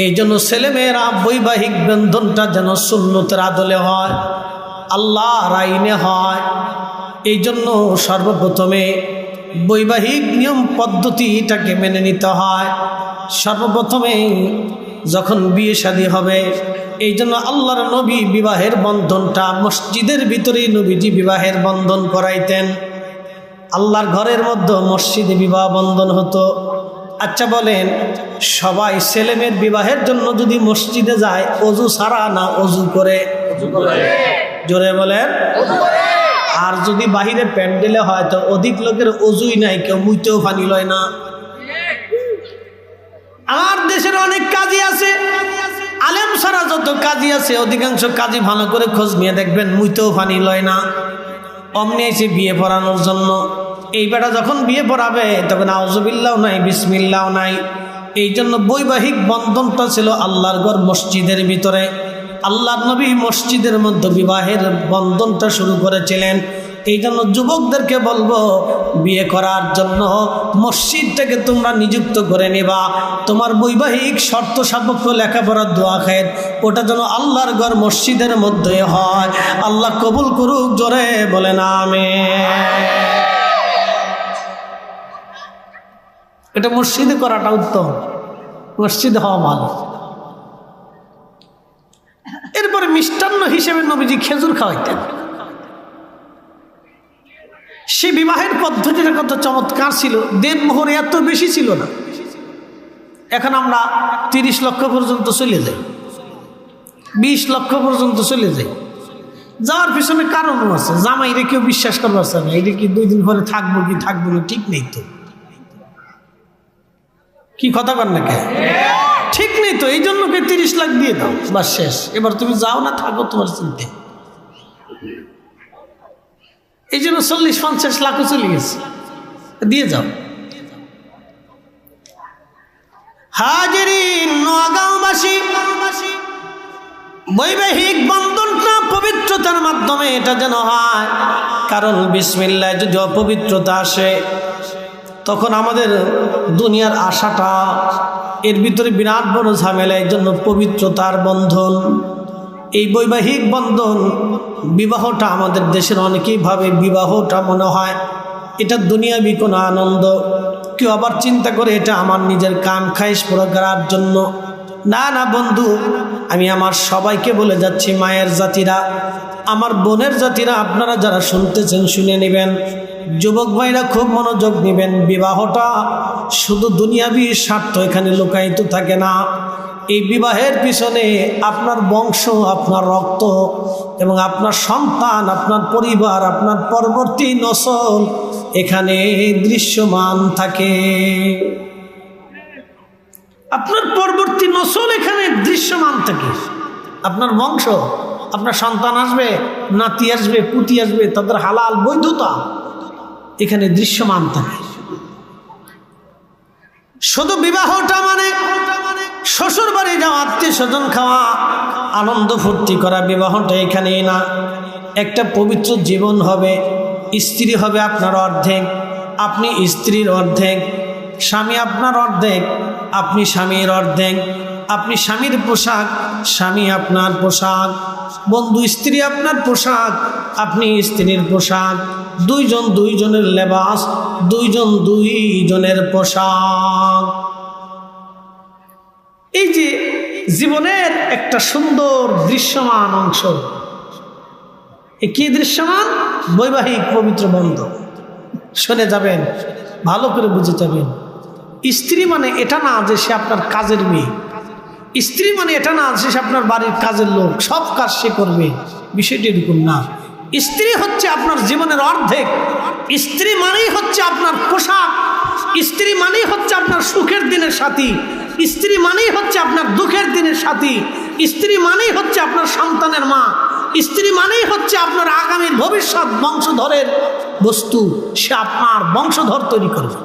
এই জন্য ছেলেমেয়েরা বৈবাহিক বন্ধনটা যেন সুন্নতের আদলে হয়, আল্লাহর আইনে হয়। এই জন্য সর্বপ্রথমে বৈবাহিক নিয়ম পদ্ধতিটাকে মেনে নিতে হয়। সর্বপ্রথমে যখন বিয়ে শাদী হবে, এই জন্য আল্লাহর নবী বিবাহের বন্ধনটা মসজিদের ভিতরেই নবীজি বিবাহের বন্ধন করাইতেন। আল্লাহর ঘরের মধ্যে মসজিদে বিবাহ বন্ধন হতো। আচ্ছা বলেন, সবাই ছেলেমেয়ের বিবাহের জন্য যদি মসজিদে যায় অজু ছাড়া না অজু করে? জোরে বলেন। আর যদি বাহিরে প্যান্ডেলে হয় তো অধিক লোকের অজুই নাই, কেউ মুইতেও পানি লয় না। আমার দেশের অনেক কাজী আছে, আলেম ছাড়া যত কাজী আছে অধিকাংশ কাজী ভালো করে খোঁজ নিয়ে দেখবেন মুইতেও পানি লয় না। অমনি এসে বিয়ে পড়ানোর জন্য, এই বেটা যখন বিয়ে পড়াবে তখন আউযুবিল্লাহ নাই, বিসমিল্লাহ নাই। এই জন্য বৈবাহিক বন্ধনটা ছিল আল্লাহর ঘর মসজিদের ভিতরে। আল্লাহর নবী মসজিদের মধ্যে বিবাহের বন্ধনটা শুরু করেছিলেন। এই জন্য যুবকদেরকে বলবো, বিয়ে করার জন্য মসজিদটাকে তোমরা নিযুক্ত করে নিবা। তোমার বৈবাহিক শর্ত সাপেক্ষ লেখাপড়ার দোয়া খায়ের, ওটা যেন আল্লাহর ঘর মসজিদের মধ্যে হয়। আল্লাহ কবুল করুক, জোরে বলেন আমিন। এটা মসজিদে করাটা উত্তম, মসজিদে হওয়া ভালো। এরপরে মিষ্টান্ন হিসেবে নবীজি খেজুর খাওয়াইতেন। সে বিবাহের পদ্ধতিটা কত চমৎকার ছিল, দেনমোহর এত বেশি ছিল না। এখন আমরা 30 লক্ষ পর্যন্ত চলে যাই, 20 লক্ষ পর্যন্ত চলে যাই। যাওয়ার পিছনে কারণও আছে, জামাইরে কেউ বিশ্বাস করবার চায় না, এটা কি 2 দিন পরে থাকবো কি থাকবো না ঠিক নেই তো। কি কথা কর না কে, ঠিক নেই তো। এই জন্য 30 লাখ দিয়ে দাও, বাস শেষ। এবার তুমি যাও না থাকো তোমার চিন্তা। এই জন্য 40-50 লাখও চলে গেছে, দিয়ে যাও। হাজিরিন, নোয়াগাঁওবাসী, বৈবাহিক বন্ধনটা পবিত্রতার মাধ্যমে এটা যেন হয়। কারণ বিসমিল্লাহ যদি অপবিত্রতা আসে তখন আমাদের দুনিয়ার আশাটা, এর ভিতরে বিরাট বড় ঝামেলা। এই জন্য পবিত্রতার বন্ধন, এই বৈবাহিক বন্ধন, বিবাহটা আমাদের দেশের অনেকেই ভাবে বিবাহটা মনে হয় এটা দুনিয়াবি কোনো আনন্দ। কেউ আবার চিন্তা করে এটা আমার নিজের কাম খাইশ পুরো করার জন্য। না না বন্ধু, আমি আমার সবাইকে বলে যাচ্ছি, মায়ের জাতিরা, আমার বোনের জাতিরা, আপনারা যারা শুনতেছেন শুনে নেবেন। যুবক ভাইরা খুব মনোযোগ নেবেন। বিবাহটা শুধু দুনিয়াবি স্বার্থ এখানে লুকায়িত থাকে না। এই বিবাহের পিছনে আপনার বংশ, আপনার রক্ত এবং আপনার সন্তান, আপনার পরিবার, আপনার পরবর্তী নসল এখানে দৃশ্যমান থাকে। আপনার পরবর্তী নসল এখানে দৃশ্যমান থাকে। আপনার বংশ, আপনার সন্তান আসবে, নাতি আসবে, পুতি আসবে, তাদের হালাল বৈধতা এখানে দৃশ্যমান থাকে। শুধু বিবাহটা মানে শ্বশুর বাড়ি যাওয়া, আত্মীয় স্বজন খাওয়া, আনন্দ ফুর্তি করা, বিবাহটা এখানেই না। একটা পবিত্র জীবন হবে। স্ত্রী হবে আপনার অর্ধেক, আপনি স্ত্রীর অর্ধেক, স্বামী আপনার অর্ধেক, আপনি স্বামীর অর্ধেক, আপনি স্বামীর পোশাক, স্বামী আপনার পোশাক, বন্ধু স্ত্রী আপনার পোশাক, আপনি স্ত্রীর পোশাক, দুইজন দুইজনের লেবাস, দুইজন দুইজনের পোশাক। এই যে জীবনের একটা সুন্দর দৃশ্যমান অংশ, কি দৃশ্যমান? বৈবাহিক পবিত্র বন্ধন। শুনে যাবেন, ভালো করে বুঝে যাবেন। স্ত্রী মানে এটা না যে সে আপনার কাজের মেয়ে, স্ত্রী মানে এটা না যে সে আপনার বাড়ির কাজের লোক, সব কাজ সে করবে, বিষয়টি এরকম না। স্ত্রী হচ্ছে আপনার জীবনের অর্ধেক। স্ত্রী মানেই হচ্ছে আপনার পোশাক, স্ত্রী মানেই হচ্ছে আপনার সুখের দিনের সাথী, স্ত্রী মানেই হচ্ছে আপনার দুঃখের দিনের সাথী, স্ত্রী মানেই হচ্ছে আপনার সন্তানের মা, স্ত্রী মানেই হচ্ছে আপনার আগামীর ভবিষ্যৎ বংশধরের বস্তু। সে আপনার বংশধর তৈরি করবে।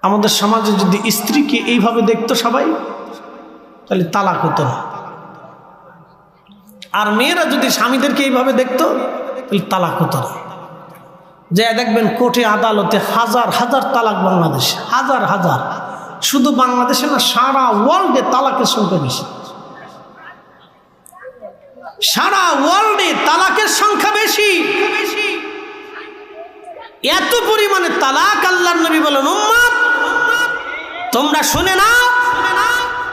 আমাদের সমাজে যদি স্ত্রীকে এইভাবে দেখতো সবাই, তাহলে তালাক হতো না। আর মেয়েরা যদি স্বামীদেরকে এইভাবে দেখতো, তাহলে তালাক হতো না। যে দেখবেন কোর্টে আদালতে হাজার হাজার তালাক বাংলাদেশে, হাজার হাজার। শুধু বাংলাদেশে না, সারা ওয়ার্ল্ডে তালাকের সংখ্যা বেশি। সারা ওয়ার্ল্ডে তালাকের সংখ্যা বেশি। এত পরিমাণে তালাক, আল্লাহর নবী বলেন, উম্মত তোমরা শুনে নাও,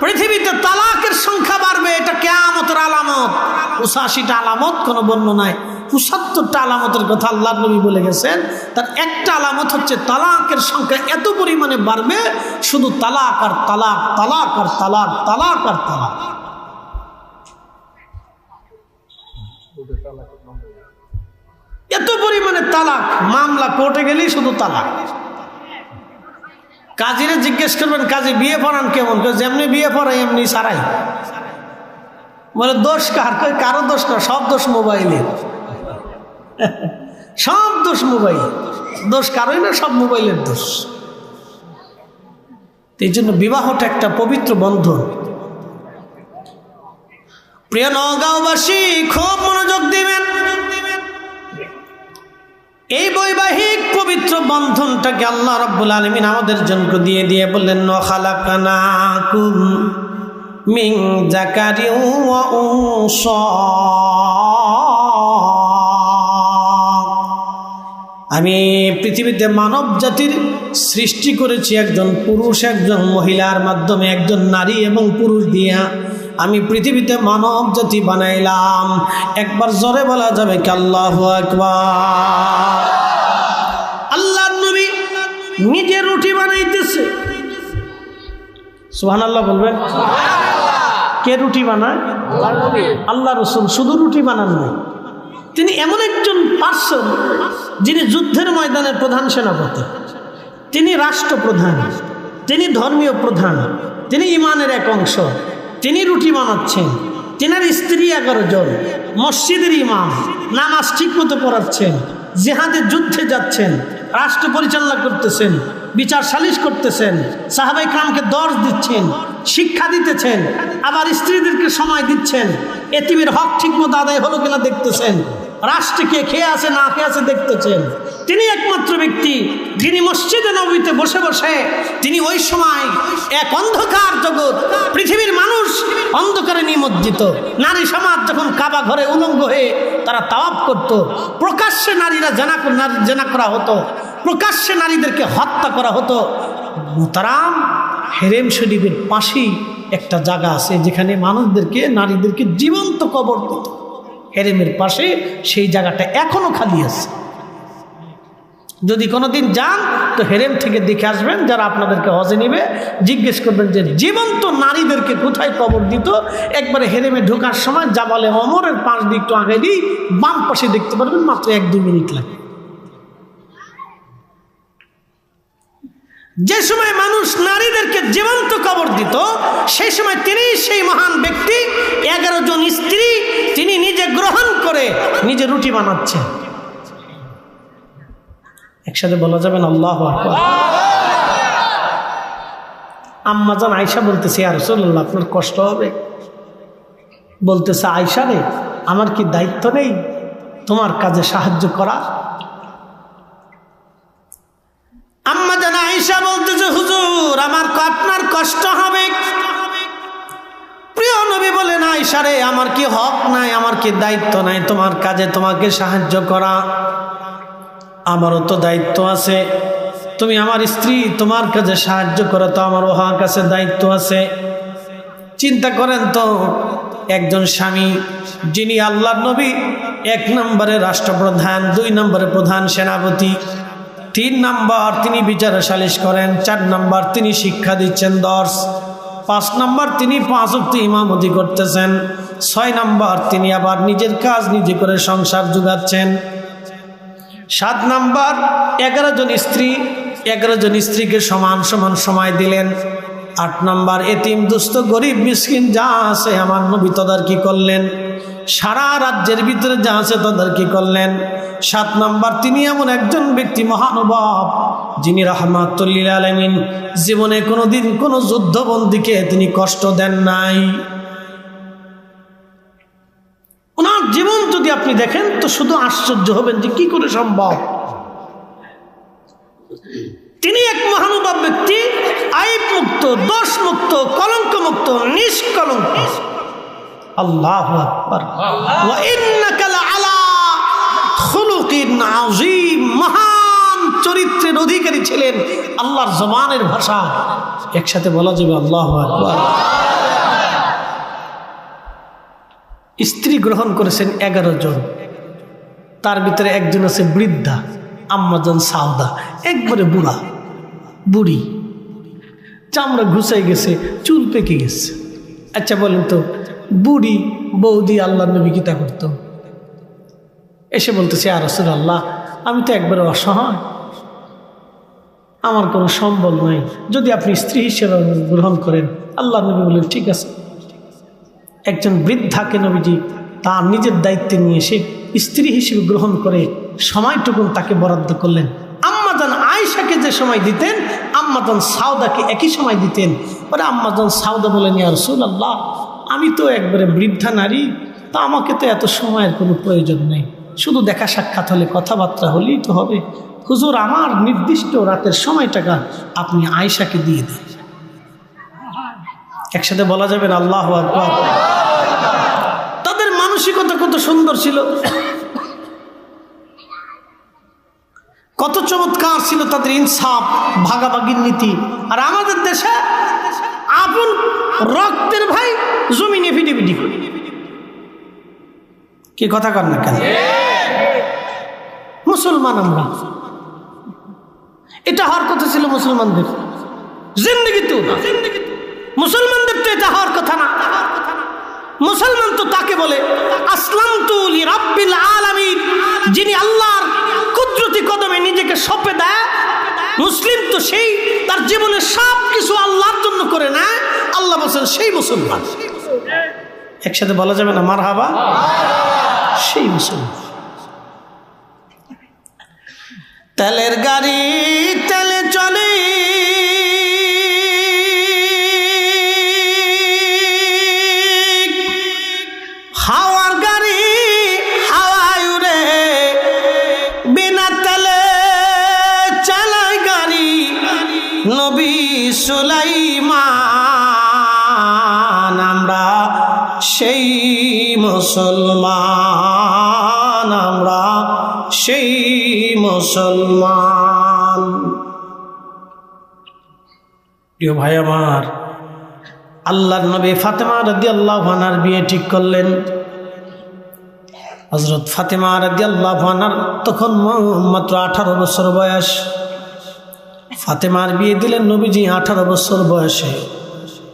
পৃথিবীতে তালাকের সংখ্যা বাড়বে। এটা কিয়ামতের আলামত। ৮৮টা আলামত কোনো বর্ণনায় 75টা আলামতের কথা আল্লাহর নবী বলে গেছেন। তার একটা আলামত হচ্ছে তালাকের সংখ্যা এত পরিমাণে বাড়বে, শুধু তালাক আর তালাক, তালাক আর তালাক, তালাক আর তালাক। এত পরিমাণে তালাক, মামলা কোর্টে গেলেই শুধু তালাক। কাজীরে জিজ্ঞেস করবেন, কাজী বিয়ে পড়ান কেমন? যেমনি বিয়ে পড়াই এমনি সারাই। বলে দোষ কার? কারো দোষ না, সব দোষ মোবাইলের। সব দোষ মোবাইল, দোষ কারোই না, সব মোবাইলের দোষ। এই জন্য বিবাহটা একটা পবিত্র বন্ধন। প্রিয় নওগাঁওবাসী, খুব মনোযোগ দিবেন। এই বৈবাহিক পবিত্র বন্ধনটাকে আল্লাহ রাব্বুল আলামিন আমাদের জন্য দিয়ে বললেন, ওয়া খালাকনাকুম মিন যাকারিন ওয়া উনসা, আমি পৃথিবীতে মানব জাতির সৃষ্টি করেছি একজন পুরুষ একজন মহিলার মাধ্যমে, একজন নারী এবং পুরুষ দিয়া আমি পৃথিবীতে মানব জাতি বানাইলাম। একবার জোরে বলা যাবে কি আল্লাহু আকবার? আল্লাহর নবী নিজে রুটি বানাইতেছে, সুবহানাল্লাহ বলবেন। কে রুটি বানায়? আল্লাহ রাসূল। শুধু রুটি বানান নাই, তিনি এমন একজন পার্সন যিনি যুদ্ধের ময়দানের প্রধান সেনাপতি, তিনি রাষ্ট্রপ্রধান, তিনি ধর্মীয় প্রধান, তিনি ইমানের এক অংশ, তিনি রুটি বানাচ্ছেন। তেনার স্ত্রী 11 জন, মসজিদের ইমাম, নামাজ ঠিক মতো পড়াচ্ছেন, জিহাদে যুদ্ধে যাচ্ছেন, রাষ্ট্র পরিচালনা করতেছেন, বিচার সালিশ করতেছেন, সাহাবায়ে কেরামকে দর্শ দিচ্ছেন, শিক্ষা দিতেছেন, আবার স্ত্রীদেরকে সময় দিচ্ছেন, এতিমের হক ঠিক মতো আদায় হলো কিনা দেখতেছেন, রাষ্ট্রে কে খেয়ে আছে না খেয়ে আছে দেখতেছেন। তিনি একমাত্র ব্যক্তি যিনি মসজিদে নববীতে বসে বসে তিনি ওই সময় এক অন্ধকার জগৎ, পৃথিবীর মানুষ অন্ধকারে নিমজ্জিত, নারী সমাজ যখন কাবা ঘরে উলঙ্গ হয়ে তারা তাওয়াফ করত, প্রকাশ্যে নারীরা জেনা করা হতো, প্রকাশ্যে নারীদেরকে হত্যা করা হতো। মুহতারাম, হেরেম শরীফের পাশেই একটা জায়গা আছে যেখানে মানুষদেরকে, নারীদেরকে জীবন্ত কবর দিত। হেরেমের পাশে সেই জায়গাটা এখনো খালি আছে। যদি কোনোদিন যান তো হেরেম থেকে দেখে আসবেন। যারা আপনাদেরকে হজে নিবে জিজ্ঞেস করবেন যে জীবন্ত নারীদেরকে কোথায় কবর দিত। একবারে হেরেমে ঢোকার সময় জাবালে ওমরের পাশ দিয়ে একটু আগে দিয়ে বাম পাশে দেখতে পারবেন, মাত্র 1-2 মিনিট লাগে। যে সময় মানুষ নারীদেরকে জীবন্ত কবর দিত, সেই সময় তিনি সেই মহান ব্যক্তি 11 জন স্ত্রী তিনি নিজে গ্রহণ করে নিজে রুটি বানাচ্ছেন। একসাথে বলা যাবেন আল্লাহু আকবার। আম্মা জান আয়েশা বলতেছে, ইয়া রাসূলুল্লাহ আপনার কষ্ট হবে? বলতেছে, আয়েশা রে, আমার কি দায়িত্ব নেই তোমার কাজে সাহায্য করা? আম্মা জান আয়েশা বলতেছে, হুজুর আমার আপনার কষ্ট হবে। প্রিয় নবী বলেন, আয়েশা রে, আমার কি হক নাই, আমার কি দায়িত্ব নাই তোমার কাজে তোমাকে সাহায্য করা? আমারও তো দায়িত্ব আছে। তুমি আমার স্ত্রী, তোমার কাজে সাহায্য করো তো আমারও হক আছে, দায়িত্ব আছে। চিন্তা করেন তো, একজন স্বামী যিনি আল্লাহর নবী 1 নম্বরে রাষ্ট্রপ্রধান, 2 নম্বরে প্রধান সেনাপতি, 3 নম্বর তিনি বিচার সালিশ করেন, 4 নম্বর তিনি শিক্ষা দিচ্ছেন দর্শ, 5 নম্বর তিনি 5 ওয়াক্ত ইমামতি করতেছেন, 6 নম্বর তিনি আবার নিজের কাজ নিজে করে সংসার যোগাচ্ছেন, 7 নম্বর 11 জন স্ত্রী, 11 জন স্ত্রীকে সমান সমান সময় দিলেন, 8 নম্বর এতিম দুস্থ গরিব মিসকিন যা আছে আমার নবী তদারকি করলেন, সারা রাজ্যের ভিতরে যা আছে তদারকি করলেন। 7 নম্বর তিনি এমন একজন ব্যক্তি মহানুভব যিনি রাহমাতুল লিল আলামিন, জীবনে কোনোদিন কোনো যুদ্ধবন্দীকে তিনি কষ্ট দেন নাই। ওনার জীবন যদি আপনি দেখেন তো শুধু আশ্চর্য হবেন যে কি করে সম্ভব। তিনি এক মহানুভব ব্যক্তি, আইব মুক্ত, দোষ মুক্ত, কলঙ্ক মুক্ত, নিষ্কলঙ্ক। আল্লাহু আকবার। ওয়া ইন্নাকা লাআলা খুলুকিন আযীম, মহান চরিত্রের অধিকারী ছিলেন। আল্লাহর জবানের ভাষা একসাথে বলা যাবে আল্লাহু আকবার। স্ত্রী গ্রহণ করেছেন 11 জন। তার ভিতরে একজন আছে বৃদ্ধা, আম্মাজান সাউদা, একবারে বুড়ি, চামড়া ঘুষাই গেছে, চুল পেকে গেছে। আচ্ছা বলেন তো, বুড়ি বৌদি আল্লাহ নবী কি তা করত? এসে বলতেছে, ইয়া রাসূলুল্লাহ, আমি তো একবারে অসহায়, আমার কোনো সম্বল নাই, যদি আপনি স্ত্রী হিসেবে গ্রহণ করেন। আল্লাহ নবী বললেন, ঠিক আছে। একজন বৃদ্ধাকে নবীজি তার নিজের দায়িত্বে নিয়ে এসে স্ত্রী হিসেবে গ্রহণ করে সময়টুকুন তাকে বরাদ্দ করলেন। আম্মাজান আয়েশাকে যে সময় দিতেন, আম্মাজান সাউদাকে একই সময় দিতেন। পরে আম্মাজান সাউদা বলেন, ইয়া রাসূলুল্লাহ, আমি তো একবারে বৃদ্ধা নারী, তা আমাকে তো এত সময়ের কোনো প্রয়োজন নেই, শুধু দেখা সাক্ষাৎ হলে, কথাবার্তা হলেই তো হবে। হুজুর, আমার নির্দিষ্ট রাতের সময়টাকা আপনি আয়েশাকে দিয়ে দেন। একসাথে বলা যাবে না আল্লাহু আকবার? তাদের মানসিকতা কত সুন্দর ছিল, কত চমৎকার ছিল তাদের ইনসাফ, ভাগাভাগির নীতি। আর আমাদের দেশে আপন রক্তের ভাই জমিনে পিটিপিটি করে। কি কথা কর না কেন? মুসলমান আমরা, এটা হওয়ার কথা ছিল মুসলমানদের জিন্দেগি, তো মুসলমানদের তো এটা হওয়ার কথা না। মুসলমান তো তাকে বলে আসলামতু লিরাব্বিল আলামিন, যিনি আল্লাহর কুদরতি কদমে নিজেকে সঁপে দেয়। মুসলিম তো সেই তার জীবনের সব কিছু আল্লাহর জন্য করে না, আল্লাহ বলেন সেই মুসলমান। একসাথে বলা যাবে না মারহাবা? সেই মুসলমান। তেলের গাড়ি তেলে চলে, হাওয়ার গাড়ি হাওয়ায় উড়ে, বিনা তেলে চালায় গাড়ি নবী সুলাইমান। আমরা সেই মুসলমান, আমরা সেই মুসলমান। প্রিয় ভাই আমার, আল্লাহর নবী ফাতেমা রাদিয়াল্লাহু আনহার বিয়ে ঠিক করলেন। হযরত ফাতেমা রাদিয়াল্লাহু আনহার তখন মাত্র 18 বছর বয়স। ফাতেমার বিয়ে দিলেন নবীজি 18 বছর বয়সে,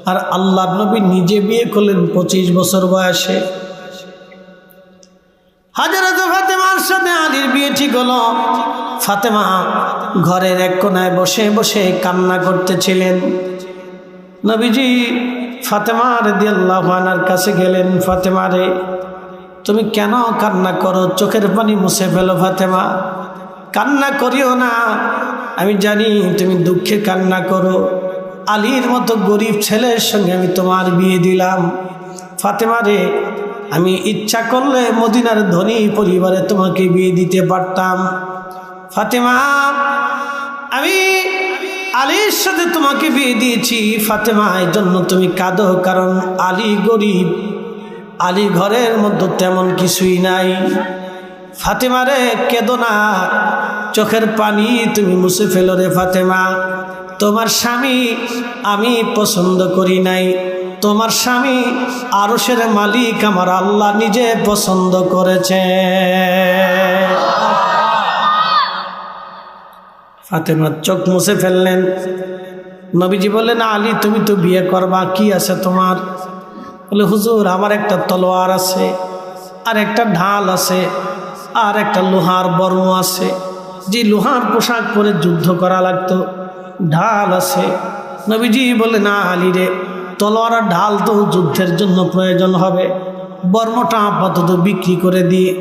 আর আল্লাহর নবী নিজে বিয়ে করলেন 25 বছর বয়সে। হযরত ফাতেমার সাথে আলীর বিয়ে ঠিক হলো। ফাতেমা ঘরের এক কোনায় বসে বসে কান্না করতেছিলেন। নবীজি ফাতেমা রাদিয়াল্লাহু আনহার কাছে গেলেন, ফাতেমা রে, তুমি কেন কান্না করো? চোখের পানি মুছে ফেলো ফাতেমা, কান্না করিও না। আমি জানি তুমি দুঃখে কান্না করো, আলীর মতো গরিব ছেলের সঙ্গে আমি তোমার বিয়ে দিলাম। ফাতেমা রে, আমি ইচ্ছা করলে মদিনার ধনী পরিবারে তোমাকে বিয়ে দিতে পারতাম। ফাতেমা, আমি আলীর সাথে তোমাকে বিয়ে দিয়েছি। ফাতেমা, এই জন্য তুমি কাঁদো, কারণ আলী গরিব, আলী ঘরের মধ্যে তেমন কিছুই নাই। ফাতেমা রে, কেঁদো না, চোখের পানি তুমি মুছে ফেলো রে ফাতেমা। তোমার স্বামী আমি পছন্দ করি নাই, তোমার স্বামী আরশের মালিক আমার আল্লাহ নিজে পছন্দ করেছে। ফাতেমা চোখ মুছে ফেললেন। নবীজি বললেন, আলী তুমি তো বিয়ে করবা, কি আছে তোমার? বলে, হুজুর, আমার একটা তলোয়ার আছে, আর একটা ঢাল আছে, আর একটা লোহার বর্ম আছে, যে লোহার পোশাক পরে যুদ্ধ করা লাগতো, ঢাল আছে। নবীজি বলে, না আলী রে, তলোয়ার আর ঢাল তো যুদ্ধের জন্য প্রয়োজন হবে, বর্মটা আপাতত বিক্রি করে দিয়ে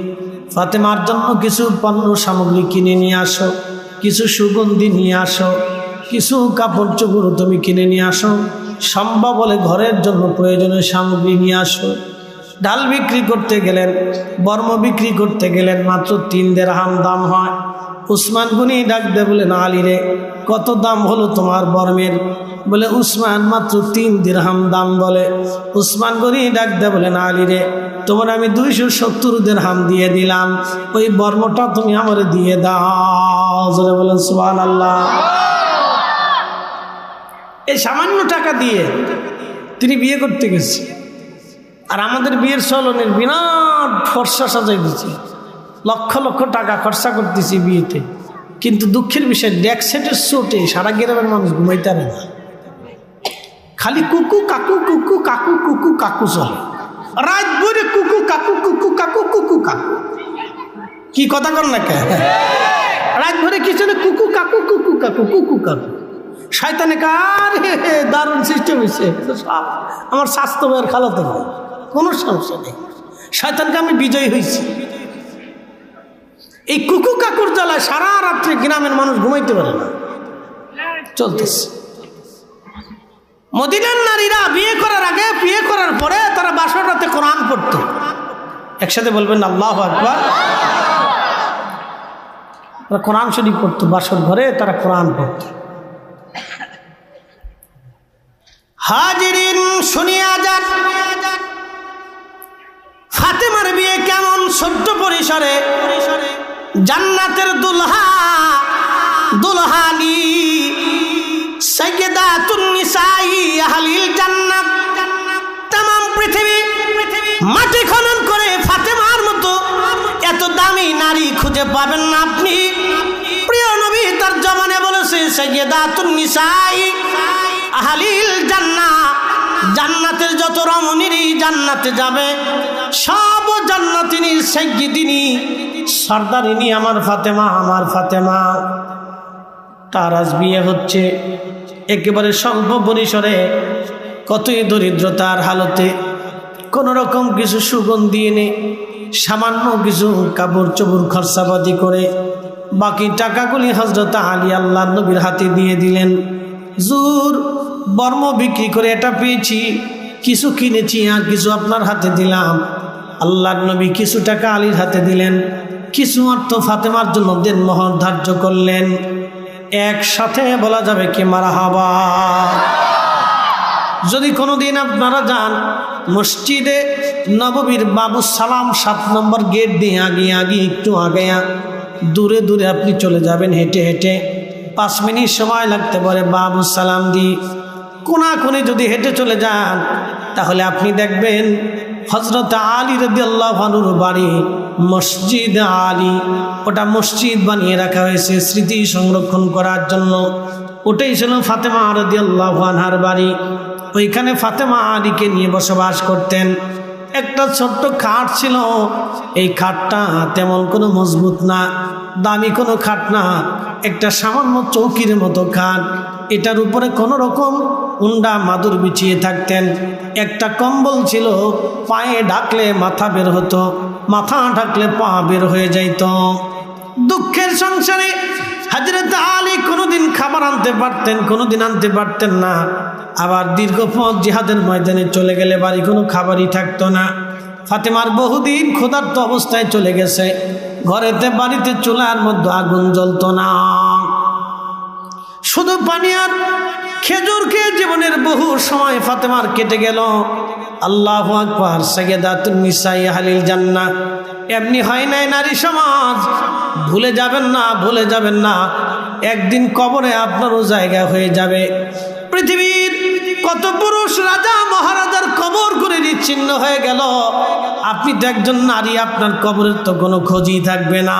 ফাতেমার জন্য কিছু পণ্য সামগ্রী কিনে নিয়ে আসো, কিছু সুগন্ধি নিয়ে আসো, কিছু কাপড় চোপড় তুমি কিনে নিয়ে আসো, সম্ভব হলে ঘরের জন্য প্রয়োজনীয় সামগ্রী নিয়ে আসো। ঢাল বিক্রি করতে গেলেন, বর্ম বিক্রি করতে গেলেন, মাত্র 3 দিরহাম দাম হয়। উসমান গনি ডাক দে বলে, না আলী রে, কত দাম হলো তোমার বর্মের? বলে, উসমান মাত্র 3 দিরহাম দাম বলে। উসমান গনি ডাক দে বলে, না আলী রে, তোমার আমি 270 দিরহাম দিয়ে দিলাম, ওই বর্মটা তুমি আমার দিয়ে দাও। জোরে বলেন সুবহানাল্লাহ। এই সামান্য টাকা দিয়ে তিনি বিয়ে করতে গেছে। আর আমাদের বিয়ের চলনের বিরাট ফর্সা সাজাই দিচ্ছে, লক্ষ লক্ষ টাকা খরচা করতেছি বিয়েতে, কিন্তু দুঃখের বিষয় ডেকসেটের চোটে সারা গ্রামের মানুষ ঘুমাইতে পারে না, খালি কুকু কাকু কুকু কাকু কুকু কাকু চলে, রাত ভরে কুকু কাকু কুকু কাকু কুকু কাকু। কি কথা কর না কে? রাত ভরে কি চলে? কুকু কাকু কুকু কাকু কুকু কাকু। শয়তানে কার দারুণ সিস্টেম হয়েছে, সব আমার স্বাস্থ্য ভাইয়ের খালাতো ভাই, কোনো সমস্যা নেই, শয়তানকে আমি বিজয়ী হয়েছি। এই কুকু কাকুর জ্বালায় সারা রাত্রে গ্রামের মানুষ ঘুমাইতে পারে না, চলতেছে। মদিনার নারীরা বিয়ে করার আগে, বিয়ে করার পরে তারা বাসর রাতে কোরআন পড়তো। একসাথে বলবেন আল্লাহু আকবার। তারা কোরআন শরীফ পড়তো, বাসর ঘরে তারা কোরআন পড়তো। হাজিরিন শুনিয়া যান, ফাতেমার বিয়ে কেমন ছোট্ট পরিসরে, জান্নাতের দুলহা দুলহানি সাইয়্যিদাতুন নিসাই আহলিল জান্নাত। तमाम পৃথিবী মাটি খনন করে ফাতেমার মতো এত দামি নারী খুঁজে পাবেন না আপনি। প্রিয় নবী তার জবানে বলেছে সাইয়্যিদাতুন নিসাই আহলিল জান্নাত, জান্নাতের যত রমণীরই জান্নাতে যাবে সব জান্নাতিনীর সাইয়্যিদিনী সর্দারিনী আমার ফাতেমা, আমার ফাতেমা। তার আজ বিয়ে হচ্ছে একেবারে স্বল্প পরিসরে, কতই দরিদ্রতার হালতে, কোন রকম কিছু সুগন্ধি এনে সামান্য কিছু কাপড় চোপড় খরচাপাতি করে বাকি টাকাগুলি হযরত আলী আল্লাহর নবীর হাতে দিয়ে দিলেন। জুর বর্ম বিক্রি করে এটা পেয়েছি, কিছু কিনেছি আর কিছু আপনার হাতে দিলাম। আল্লাহর নবী কিছু টাকা আলীর হাতে দিলেন, কিছু অর্থ ফাতেমার জন্য দেনমোহর ধার্য করলেন। একসাথে বলা যাবে কি মারহাবা। যদি কোনোদিন আপনারা যান মসজিদে নববীর বাবু সালাম 7 নম্বর গেট দিয়ে আগে একটু আগে দূরে দূরে আপনি চলে যাবেন হেঁটে হেঁটে, 5 মিনিট সময় লাগতে পারে বাবু সালাম দিয়ে কোনাকুনি যদি হেঁটে চলে যান, তাহলে আপনি দেখবেন হযরত আলী রাদিয়াল্লাহু আনহুর বাড়ি মসজিদ আলী। ওটা মসজিদ বানিয়ে রাখা হয়েছে স্মৃতি সংরক্ষণ করার জন্য। ওটাই ছিল ফাতেমা রাদিয়াল্লাহু আনহার বাড়ি। ওইখানে ফাতেমা আলীকে নিয়ে বসবাস করতেন। একটা ছোট্ট খাট ছিল, এই খাটটা তেমন কোনো মজবুত না, দামি কোনো খাট না, একটা সামান্য চৌকির মতো খাট। এটার উপরে কোনো রকম উন্ডা মাদুর বিছিয়ে থাকতেন। একটা কম্বল ছিল, পায়ে ঢাকলে মাথা বের হতো, মাথা ঢাকলে পা বের হয়ে যাইত। দুঃখের সংসারে হযরত আলী কোনোদিন খাবার আনতে পারতেন, কোনোদিন আনতে পারতেন না। আবার দীর্ঘ পথ জিহাদের ময়দানে চলে গেলে বাড়ি কোনো খাবারই থাকতো না। ফাতেমার বহুদিন ক্ষুধার্ত অবস্থায় চলে গেছে, ঘরেতে বাড়িতে চুলার মধ্যে আগুন জ্বলতো না, শুধু পানি আর খেজুর খেয়ে জীবনের বহু সময় ফাতেমার কেটে গেল। আল্লাহু আকবার। সাইয়্যিদাতুন নিসাই আহলিল জান্নাহ। এমনি হয় নাই নারী সমাজ, ভুলে যাবেন না, ভুলে যাবেন না, একদিন কবরে আপনারও জায়গা হয়ে যাবে। পৃথিবীর কত পুরুষ রাজা মহারাজার কবর করে বিচ্ছিন্ন হয়ে গেল, আপনি তো একজন নারী, আপনার কবরের তো কোনো খোঁজই থাকবে না,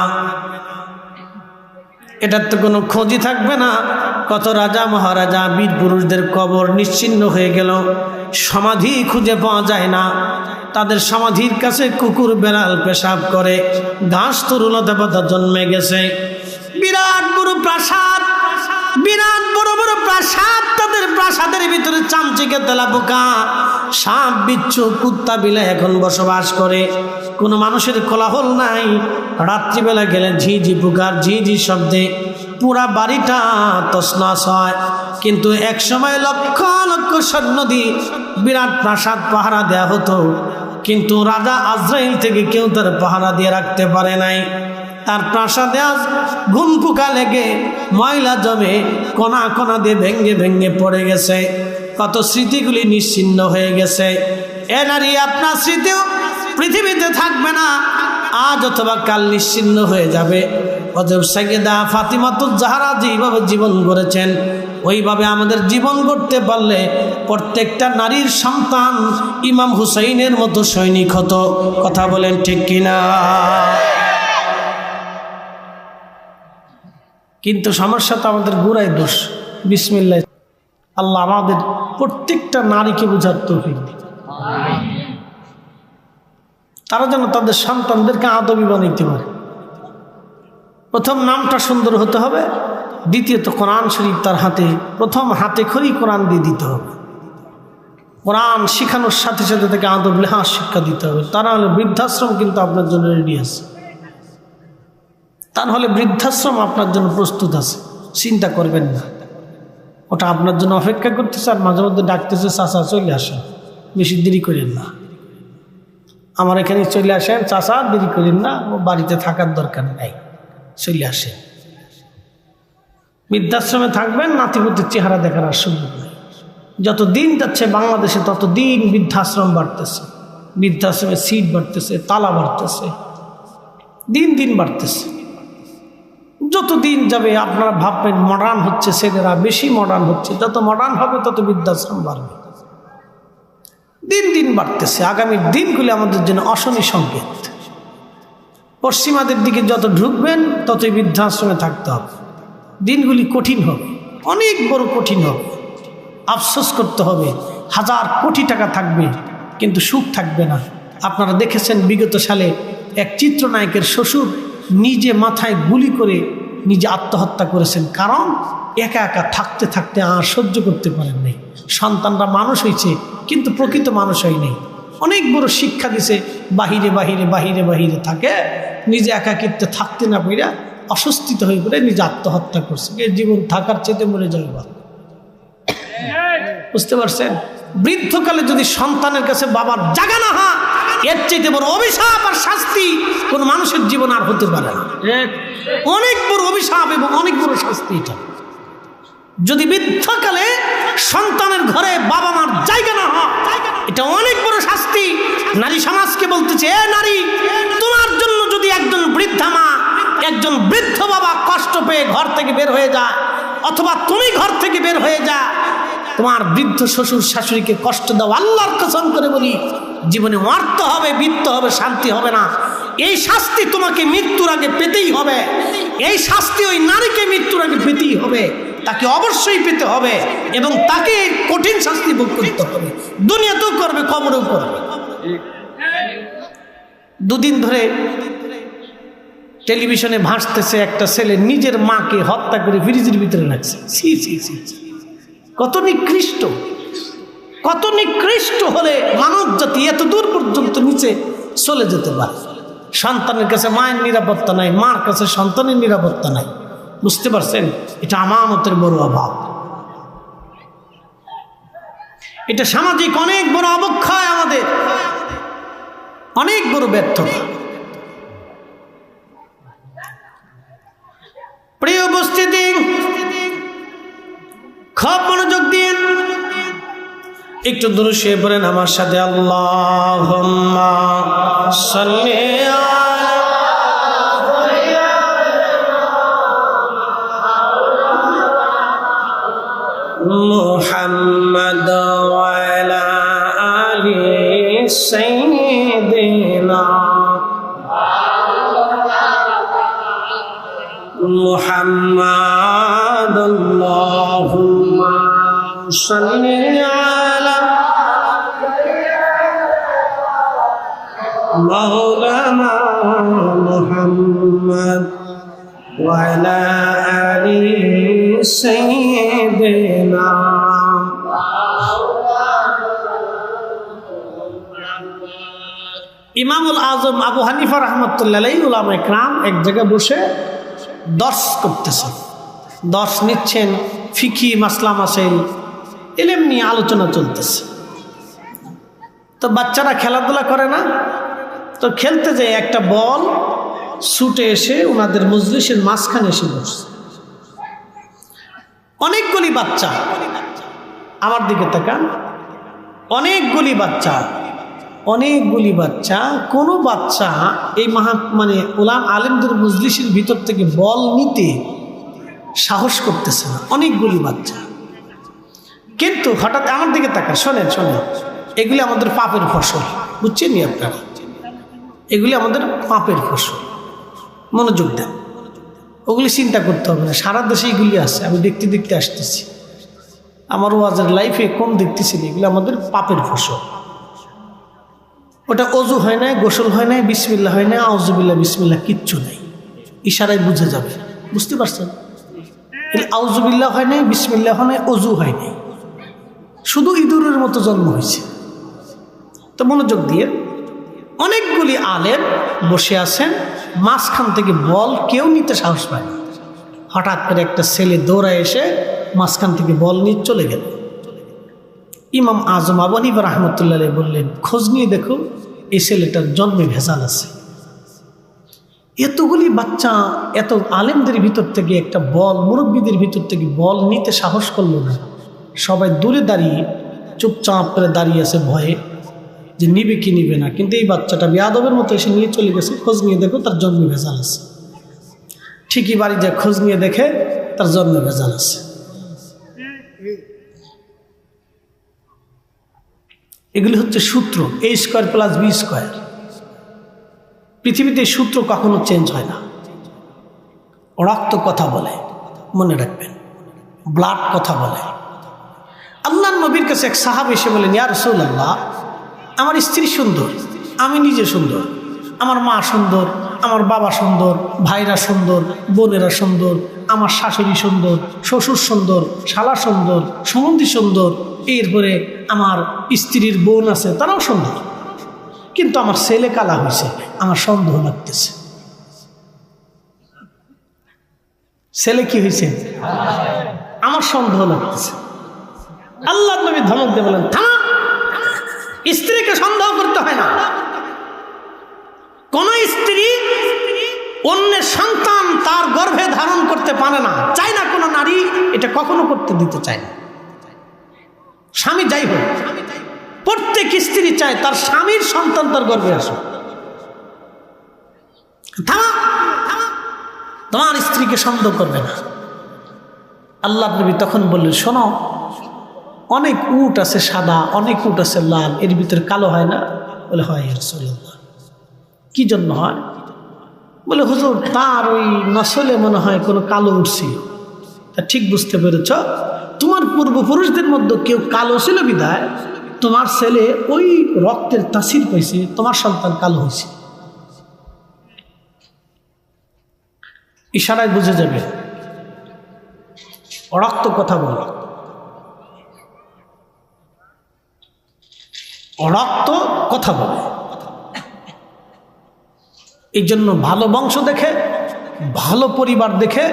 এটার তো কোনো খোঁজই থাকবে না। কত রাজা মহারাজা বীর পুরুষদের কবর নিশ্চিহ্ন হয়ে গেল, সমাধি খুঁজে পাওয়া যায় না। তাদের সমাধির কাছে কুকুর বেড়াল পেশাব করে, ঘাস তরুলতা পাতা জন্মে গেছে। বিরাট বড় প্রাসাদ, বিরাট বড় বড় প্রাসাদ, তাদের প্রাসাদের ভিতরে চামচিকে তেলা পোকা, সাপ বিচ্ছু কুত্তা বিলাই এখন বসবাস করে। কোনো মানুষের কোলাহল নাই। রাত্রিবেলা গেলে ঝিঝি পোকার ঝিঝি শব্দে পুরা বাড়িটা তছনছ হয়। কিন্তু এক সময় লক্ষ লক্ষ সৈন্য দিয়ে বিরাট প্রাসাদ পাহারা দেয়া হতো, কিন্তু রাজা আজরাইল থেকে কেউ তার পাহারা দিয়ে রাখতে পারে নাই। তার প্রাসাদে আজ ঘুম পোকা লেগে ময়লা জমে কণা কণা দিয়ে ভেঙ্গে ভেঙ্গে পড়ে গেছে। কত স্মৃতিগুলি নিশ্চিহ্ন হয়ে গেছে। এ নারী, আপনার স্মৃতিও পৃথিবীতে থাকবে না, আজ অথবা কাল নিশ্চিহ্ন হয়ে যাবে। অতএব সাইয়্যিদা ফাতিমাতুজ জাহরা যেইভাবে জীবন গড়েছেন, ওইভাবে আমাদের জীবন গড়তে পারলে প্রত্যেকটা নারীর সন্তান ইমাম হুসাইনের মতো সৈনিক হতো। কথা বলেন ঠিক কিনা? কিন্তু সমস্যা তো আমাদের গোড়ায় দোষ। বিসমিল্লাহ। আল্লাহ আমাদের প্রত্যেকটা নারীকে বুঝার তৌফিক দিন, তারা যেন তাদের সন্তানদেরকে আদবী বানাইতে পারে। প্রথম নামটা সুন্দর হতে হবে, দ্বিতীয়ত কোরআন শরীফ তার হাতে, প্রথম হাতে খড়ি কোরআন দিয়ে দিতে হবে। কোরআন শিখানোর সাথে সাথে তাকে আদব লেহাজ শিক্ষা দিতে হবে। তা না হলে বৃদ্ধাশ্রম কিন্তু আপনার জন্য রেডি আছে, তা নাহলে বৃদ্ধাশ্রম আপনার জন্য প্রস্তুত আছে, চিন্তা করবেন না। ওটা আপনার জন্য অপেক্ষা করতেছে, আর মাঝে মধ্যে ডাকতেছে, চাচা চলে আসেন, বেশি দেরি করেন না, আমার এখানে চলে আসেন চাচা, দেরি করেন না, ও বাড়িতে থাকার দরকার নাই, চলে আসেন। বৃদ্ধাশ্রমে থাকবেন, নাতিপুতির চেহারা দেখার আর সুযোগ নেই। যত দিন যাচ্ছে বাংলাদেশে তত দিন বৃদ্ধাশ্রম বাড়তেছে, বৃদ্ধাশ্রমে সিট বাড়তেছে, তালা বাড়তেছে, দিন দিন বাড়তেছে। যত দিন যাবে আপনারা ভাববেন মডার্ন হচ্ছে, ছেলেরা বেশি মডার্ন হচ্ছে, যত মডার্ন হবে তত বৃদ্ধাশ্রম বাড়বে, দিন দিন বাড়তেছে। আগামীর দিনগুলি আমাদের জন্য অশনি সংকেত। পশ্চিমাদের দিকে যত ঢুকবেন ততই বৃদ্ধাশ্রমে থাকতে হবে। দিনগুলি কঠিন হবে, অনেক বড় কঠিন হবে। আফসোস করতে হবে, 1000 কোটি টাকা থাকবে কিন্তু সুখ থাকবে না। আপনারা দেখেছেন বিগত সালে এক চিত্রনায়কের শ্বশুর নিজে মাথায় গুলি করে নিজে আত্মহত্যা করেছেন, কারণ একা একা থাকতে থাকতে আর সহ্য করতে পারেন নাই। সন্তানরা মানুষ হয়েছে কিন্তু প্রকৃত মানুষ হয় নাই। অনেক বড় শিক্ষা দিছে, বাহিরে বাহিরে বাহিরে বাহিরে থাকে, নিজে একাকিত্বে থাকতে না পেরে অস্বস্তিত হয়ে পড়ে নিজে আত্মহত্যা করছে। জীবন থাকার চেয়ে মরে যাবে। বুঝতে পারছেন? বৃদ্ধকালে যদি সন্তানের কাছে বাবার জায়গা না হয়, এর চাইতে বড় অভিশাপ আর শাস্তি কোন মানুষের জীবন আর হতে পারে না। অনেক বড় অভিশাপ এবং অনেক বড় শাস্তি এটা। যদি বৃদ্ধকালে সন্তানের ঘরে বাবা মার জায়গা না হয়, এটা অনেক বড় শাস্তি। নারী সমাজকে বলতেছে, এ নারী, তোমার জন্য যদি একজন বৃদ্ধা মা, একজন বৃদ্ধ বাবা কষ্ট পেয়ে ঘর থেকে বের হয়ে যায়, অথবা তুমি ঘর থেকে বের হয়ে যা, তোমার বৃদ্ধ শ্বশুর শাশুড়িকে কষ্ট দাও, আল্লাহর কসম করে বলি জীবনে অর্থ হবে, বৃত্ত হবে, শান্তি হবে না। এই শাস্তি তোমাকে মৃত্যুর আগে পেতেই হবে। এই শাস্তি ওই নারীকে মৃত্যুর আগে পেতেই হবে, তাকে অবশ্যই পেতে হবে, এবং তাকে কঠিন শাস্তি ভোগ করতে হবে। দুনিয়াতেও করবে, কবরেও করবে। দুদিন ধরে টেলিভিশনে ভাসতেছে একটা ছেলে নিজের মাকে হত্যা করে ফ্রিজের ভিতরে রাখছে। ছি ছি ছি, কত নিকৃষ্ট! কত নিকৃষ্ট হলে মানব জাতি এত দূর পর্যন্ত নিচে চলে যেতে পারে? সন্তানের কাছে মায়ের নিরাপত্তা নাই, মার কাছে সন্তানের নিরাপত্তা নাই। বুঝতে পারছেন? এটা আমানতের বড় অভাব, এটা সামাজিক অনেক বড় অবক্ষয়, আমাদের অনেক বড় ব্যর্থতা। প্রিয় উপস্থিতি, খুব মনোযোগ দিন, একটু দূরে শুয়ে পড়েন আমার সাথে। আল্লাহুম্মা সাল্লি মুহাম্মাদ ওয়া আলা আলি সাইয়্যিদিনা মুহাম্মাদ। আল্লাহুম্মা সাল্লি আলা মাওলানা মুহাম্মাদ ওয়া আলা আলি সাইয়্যিদিনা। ইমামুল আজম আবু হানিফা রাহমাতুল্লাহ আলাইহি উলামায়ে কেরাম এক জায়গায় বসে দর্শ করতেছেন, দর্শ নিচ্ছেন, ফিকি মাসলা মাসাইল ইলম নিয়ে আলোচনা চলতেছে। তো বাচ্চারা খেলাধুলা করে না, তো খেলতে যায় একটা বল ছুটে এসে ওনাদের মজলিসের মাঝখানে এসে বসছে। অনেকগুলি বাচ্চা, আমার দিকে তাকান, অনেকগুলি বাচ্চা, অনেকগুলি বাচ্চা, কোনো বাচ্চা এই মানে ওলাম আলেমদের মজলিসের ভিতর থেকে বল নিতে সাহস করতেছে না, অনেকগুলি বাচ্চা। কিন্তু হঠাৎ আমার দিকে তাকান, শোনেন শোনেন, এগুলি আমাদের পাপের ফসল, বুঝছেন নি আপনারা? এগুলি আমাদের পাপের ফসল, মনোযোগ দেন। ওগুলি চিন্তা করতে হবে না, সারা দেশে এগুলি আছে। আমি দেখতে দেখতে আসতেছি, আমার ওয়াজের লাইফে কম দেখতেছি না, এগুলো আমাদের পাপের ফসল। ওটা অজু হয় না, গোসল হয় না, বিসমিল্লাহ হয় না, আউযুবিল্লাহ বিসমিল্লাহ কিচ্ছু নেই, ইশারায় বুঝে যাবে। বুঝতে পারছেন? আউযুবিল্লাহ হয় নাই, বিসমিল্লাহ হয় নাই, অজু হয় নাই, শুধু ইঁদুরের মতো জন্ম হয়েছে। তো মনোযোগ দিয়ে, অনেকগুলি আলেম বসে আছেন, মাঝখান থেকে বল কেউ নিতে সাহস পায় না। হঠাৎ করে একটা ছেলে দৌড়ায় এসে মাঝখান থেকে বল নিয়ে চলে গেল। ইমাম আজম আবু হানিফা রাহমাতুল্লাহ আলাইহি বললেন, খোঁজ নিয়ে দেখো এই ছেলেটার জন্মে ভেজাল আছে। এতগুলি বাচ্চা এত আলেমদের ভিতর থেকে একটা বল, মুরব্বীদের ভিতর থেকে বল নিতে সাহস করলো না। সবাই দূরে দাঁড়িয়ে চুপচাপ করে দাঁড়িয়ে আছে ভয়ে, যে নিবে কি নিবে না। কিন্তু এই বাচ্চাটা বেয়াদবের মতো এসে নিয়ে চলে গেছে, খোঁজ নিয়ে দেখো তার জন্মে ভেজাল আছে। ঠিকই বাড়ি যায়, খোঁজ নিয়ে দেখে তার জন্মে ভেজাল আছে। এগুলি হচ্ছে সূত্র, a² + b²। পৃথিবীতে সূত্র কখনো চেঞ্জ হয় না। রক্ত কথা বলে, মনে রাখবেন, ব্লাড কথা বলে। আল্লাহর নবীর কাছে এক সাহাবী এসে বলেন, ইয়া রাসূলুল্লাহ, আমার স্ত্রী সুন্দর, আমি নিজে সুন্দর, আমার মা সুন্দর, আমার বাবা সুন্দর, ভাইরা সুন্দর, বোনেরা সুন্দর, আমার শাশুড়ি সুন্দর, শ্বশুর সুন্দর, শালা সুন্দর, সম্বন্ধী সুন্দর, এরপরে আমার স্ত্রীর বোন আছে, তারাও সুন্দর, কিন্তু আমার ছেলে কালা হয়েছে, আমার সন্দেহ লাগতেছে। ছেলে কি হয়েছে? আমার সন্দেহ লাগতেছে। আল্লাহর নবী ধমক দিয়ে বলেন, থামা, স্ত্রীকে সন্দেহ করতে হয় না। কোন স্ত্রী অন্যের সন্তান তার গর্ভে ধারণ করতে পারে না, চায় না কোনো নারী, এটা কখনো করতে দিতে চায় না। স্বামী যাই হোক, প্রত্যেক স্ত্রী চায় তার স্বামীর সন্তান তার গর্ভে আসুক। তোমার স্ত্রীকে সন্দেহ করবে না। আল্লাহ নবী তখন বললেন, শোনো, অনেক উট আছে সাদা, অনেক উট আছে লাল, এর ভিতরে কালো হয় না? বলে, হয় ইয়া রাসূলুল্লাহ। কি জন্য হয়? বলে, হুজুর, তার ওই নসলে মনে হয় কোনো কালো উট ছিল। তা ঠিক বুঝতে পেরেছ, তোমার পূর্বপুরুষদের মধ্যে কেউ কালো ছিল বিধায় তোমার ছেলে ওই রক্তের তাসির পাইছে, তোমার সন্তান কালো হয়েছে। ইশারায় বুঝে যাবে, রক্ত কথা বলে, রক্ত কথা বলে। এই জন্য ভালো বংশ দেখে, ভালো পরিবার দেখে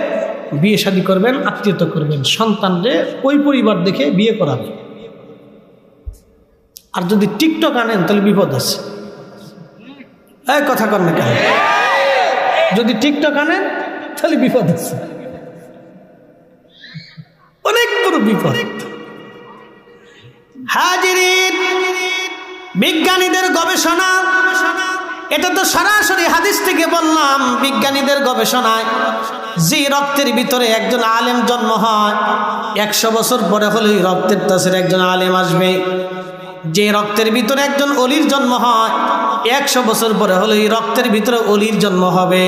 বিয়ে শাদী করবেন, আত্মীয়তা করবেন, সন্তানরে ওই পরিবার দেখে বিয়ে করাবেন। আর যদি টিকটক আনেন তাহলে বিপদ আছে। এই কথা কর না কেন? যদি টিকটক আনেন তাহলে বিপদ আছে, অনেক বড় বিপদ। হাজিরিন, বিজ্ঞানীদের গবেষণা, এটা তো সরাসরি হাদিস থেকে বললাম। বিজ্ঞানীদের গবেষণায় যে রক্তের ভিতরে একজন আলেম জন্ম হয়, 100 বছর পরে হলেই রক্তের তাসির একজন আলেম আসবে। যে রক্তের ভিতরে একজন অলির জন্ম হয়, 100 বছর পরে হলেই রক্তের ভিতরে অলির জন্ম হবে।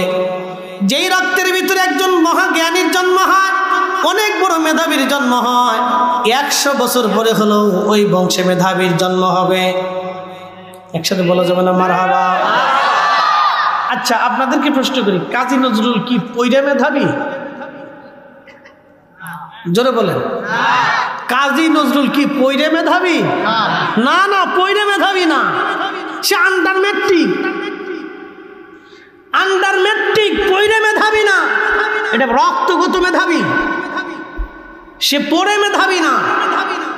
যেই রক্তের ভিতরে একজন মহাজ্ঞানীর জন্ম হয়, অনেক বড় মেধাবীর জন্ম হয়, 100 বছর পরে হলেও ওই বংশে মেধাবীর জন্ম হবে। একসাথে বলা যাবে না মারহাবা? আচ্ছা, আপনাদেরকে প্রশ্ন করি, কাজী নজরুল কি পয়রা মেধাবী? জোরে বলেন। কাজী নজরুল কি পয়রা মেধাবী? না না, পয়রা মেধাবী না, সে আন্ডার ম্যাট্রিক। আন্ডার ম্যাট্রিক, পয়রা মেধাবী না, এটা রক্তগত মেধাবী। সে পড়ে মেধাবী না,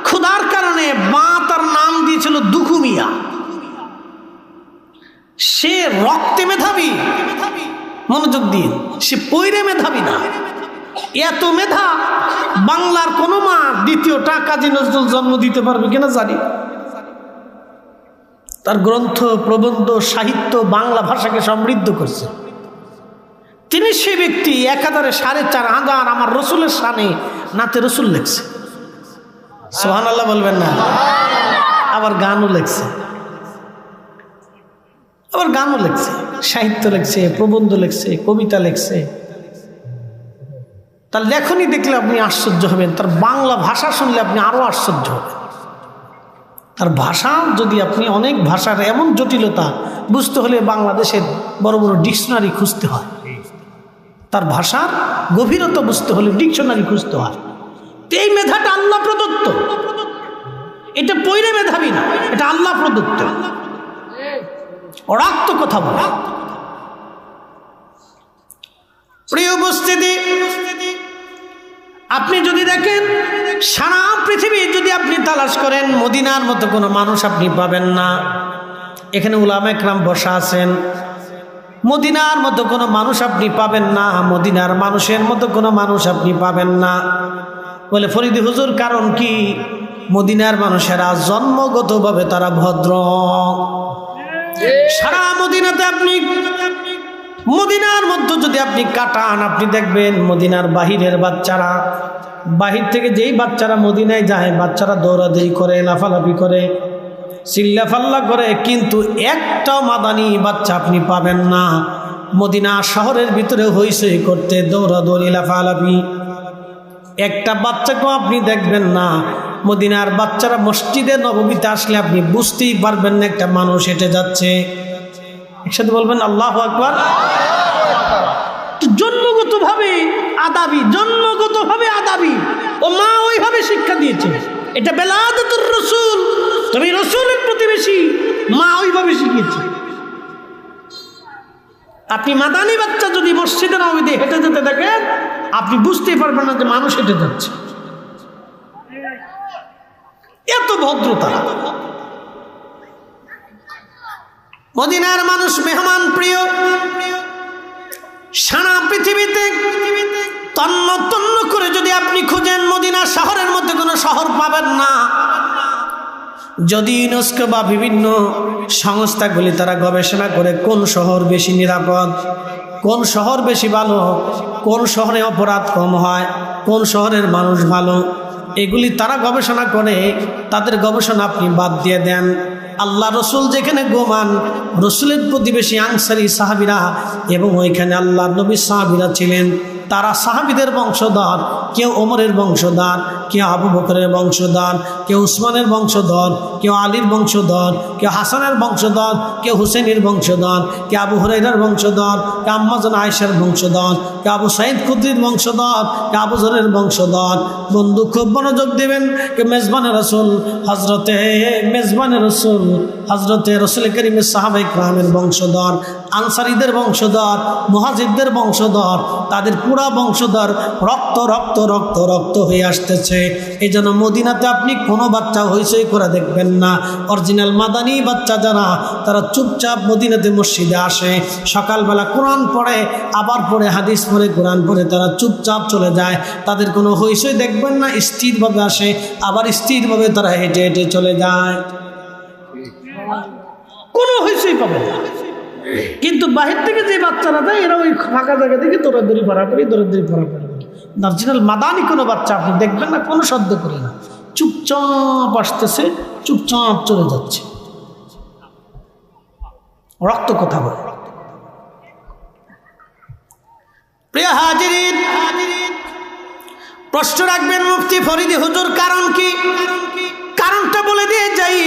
ক্ষুধার কারণে মা তার নাম দিয়েছিল দুখু মিয়া। সে রক্তে মেধাবী, মনোযোগ দিয়ে, সে পয়রে মেধাবী না। এত মেধা বাংলার কোন মা দ্বিতীয়টা কাজী নজরুল জন্ম দিতে পারবে কিনা জানি। তার গ্রন্থ, প্রবন্ধ, সাহিত্য বাংলা ভাষাকে সমৃদ্ধ করছে। তিনি সে ব্যক্তি একাধারে 4,500 আমার রসুলের শানে নাতে রসুল লেখছে। সুবহানাল্লাহ বলবেন না? আবার গানও লেখছে, আবার গানও লেখছে, সাহিত্য লেখছে, প্রবন্ধ লেখছে, কবিতা লেখছে। তার লেখনী দেখলে আপনি আশ্চর্য হবেন, তার বাংলা ভাষা শুনলে আপনি আরও আশ্চর্য হবেন। তার ভাষা যদি আপনি অনেক ভাষার এমন জটিলতা বুঝতে হলে বাংলাদেশের বড় বড় ডিকশনারি খুঁজতে হয়, তার ভাষার গভীরতা বুঝতে হলে ডিকশনারি খুঁজতে হয়। এই মেধাটা আল্লাহ প্রদত্ত, এটা পৈরে মেধাবী না, এটা আল্লাহ প্রদত্ত। অরাক্ত কথা বলে। প্রিয় উপস্থিতি, আপনি যদি দেখেন সারা পৃথিবী যদি আপনি তালাশ করেন, মদিনার মতো কোনো মানুষ আপনি পাবেন না। এখানে উলামা একরাম বসা আছেন, মদিনার মতো কোনো মানুষ আপনি পাবেন না, মদিনার মানুষের মতো কোনো মানুষ আপনি পাবেন না। বলে ফরিদি হুজুর কারণ কি? মদিনার মানুষেরা জন্মগতভাবে তারা ভদ্র। সারা মদিনাতে আপনি মদিনার মধ্যে যদি আপনি কাটান, আপনি দেখবেন মদিনার বাহিরের বাচ্চারা, বাহির থেকে যেই বাচ্চারা মদিনায় যায়, বাচ্চারা দৌড়াদৌড়ি করে, লাফালাফি করে, চিল্লাফাল্লা করে, কিন্তু একটাও মাদানী বাচ্চা আপনি পাবেন না মদিনা শহরের ভিতরে হইচই করতে, দৌড়াদৌড়ি, লাফালাফি। একটা বাচ্চাকেও আপনি দেখবেন না। মদিনার বাচ্চারা মসজিদে নববীতে আসলে আপনি বুঝতেই পারবেন না একটা মানুষ হেঁটে যাচ্ছে। একসাথে বলবেন আল্লাহু আকবার। জন্মগতভাবে আদাবি, জন্মগতভাবে আদাবি, ও মা ওইভাবে শিক্ষা দিয়েছে। এটা বেলাদতুর রাসূল, তুমি রাসূলের প্রতিবেশী, মা ওইভাবে শিখিয়েছে। আপনি মাদানী বাচ্চা যদি মসজিদে নববীতে হেঁটে যেতে দেখেন, আপনি বুঝতেই পারবেন না যে মানুষ হেঁটে যাচ্ছে। এত ভদ্রতা। মদিনার মানুষ মেহমান প্রিয়। সারা পৃথিবীতে তন্ন তন্ন করে যদি আপনি খুঁজেন, মদিনা শহরের মধ্যে কোনো শহর পাবেন না। যদি ইউনেস্কো বা বিভিন্ন সংস্থাগুলি তারা গবেষণা করে কোন শহর বেশি নিরাপদ, কোন শহর বেশি ভালো, কোন শহরে অপরাধ কম হয়, কোন শহরের মানুষ ভালো, এগুলি তারা গবেষণা করে। তাদের গবেষণা আপনি বাদ দিয়ে দেন। আল্লাহ রসুল যেখানে গোমান, রসুলের প্রতিবেশী আনসারী সাহাবীরা এবং ওইখানে আল্লাহ নবী সাহাবীরা ছিলেন, তারা সাহাবীদের বংশধর। কেউ ওমরের বংশধর, কেউ আবু বকরের বংশধর, কেউ উসমানের বংশধর, কেউ আলীর বংশধর, কেউ হাসানের বংশধর, কেউ হুসেনের বংশধর, কেউ আবু হুরায়রার বংশধর, কেউ আম্মা জান আয়েশার বংশধর, কেউ আবু সাঈদ খুদরির বংশধর, কেউ আবু যরের বংশধর। বন্ধু খুব মনোযোগ দেবেন। কেউ মেজবানে রসুল হজরতে রসুল করিমের সাহাবায়ে কেরামের বংশধর, আনসারীদের বংশধর, মুহাজিরদের বংশধর, তাদের পুরা বংশধর রক্ত রক্ত রক্ত রক্ত হয়ে আসতেছে। এই জন্য মদিনাতে আপনি কোনো বাচ্চা হইচই করে দেখবেন না। অরিজিনাল মাদানী বাচ্চা যারা, তারা চুপচাপ মদিনাতে মসজিদে আসে, সকালবেলা কোরআন পড়ে, আবার পড়ে হাদিস পড়ে, কোরআন পড়ে, তারা চুপচাপ চলে যায়। তাদের কোনো হইচই দেখবেন না, স্থিরভাবে আসে, আবার স্থিরভাবে তারা হেঁটে হেঁটে চলে যায়, কোনো হইচই পাবে না। কিন্তু বাহির থেকে যে বাচ্চারা দেয়, এরা ওই ফাঁকা জায়গা থেকে দৌড়াদৌড়ি পড়াপড়ি করে। অরিজিনাল মাদানী কোনো বাচ্চা আপনি দেখবেন না, কোনো শব্দ করে না, চুপচাপ আসতেছে, চুপচাপ চলে যাচ্ছে, রক্ত কথা বলে। প্রিয় হাজিরিন, প্রশ্ন রাখবেন মুফতি ফরিদি হুজুর কারণ কি? কারণটা বলে দিয়ে যাই।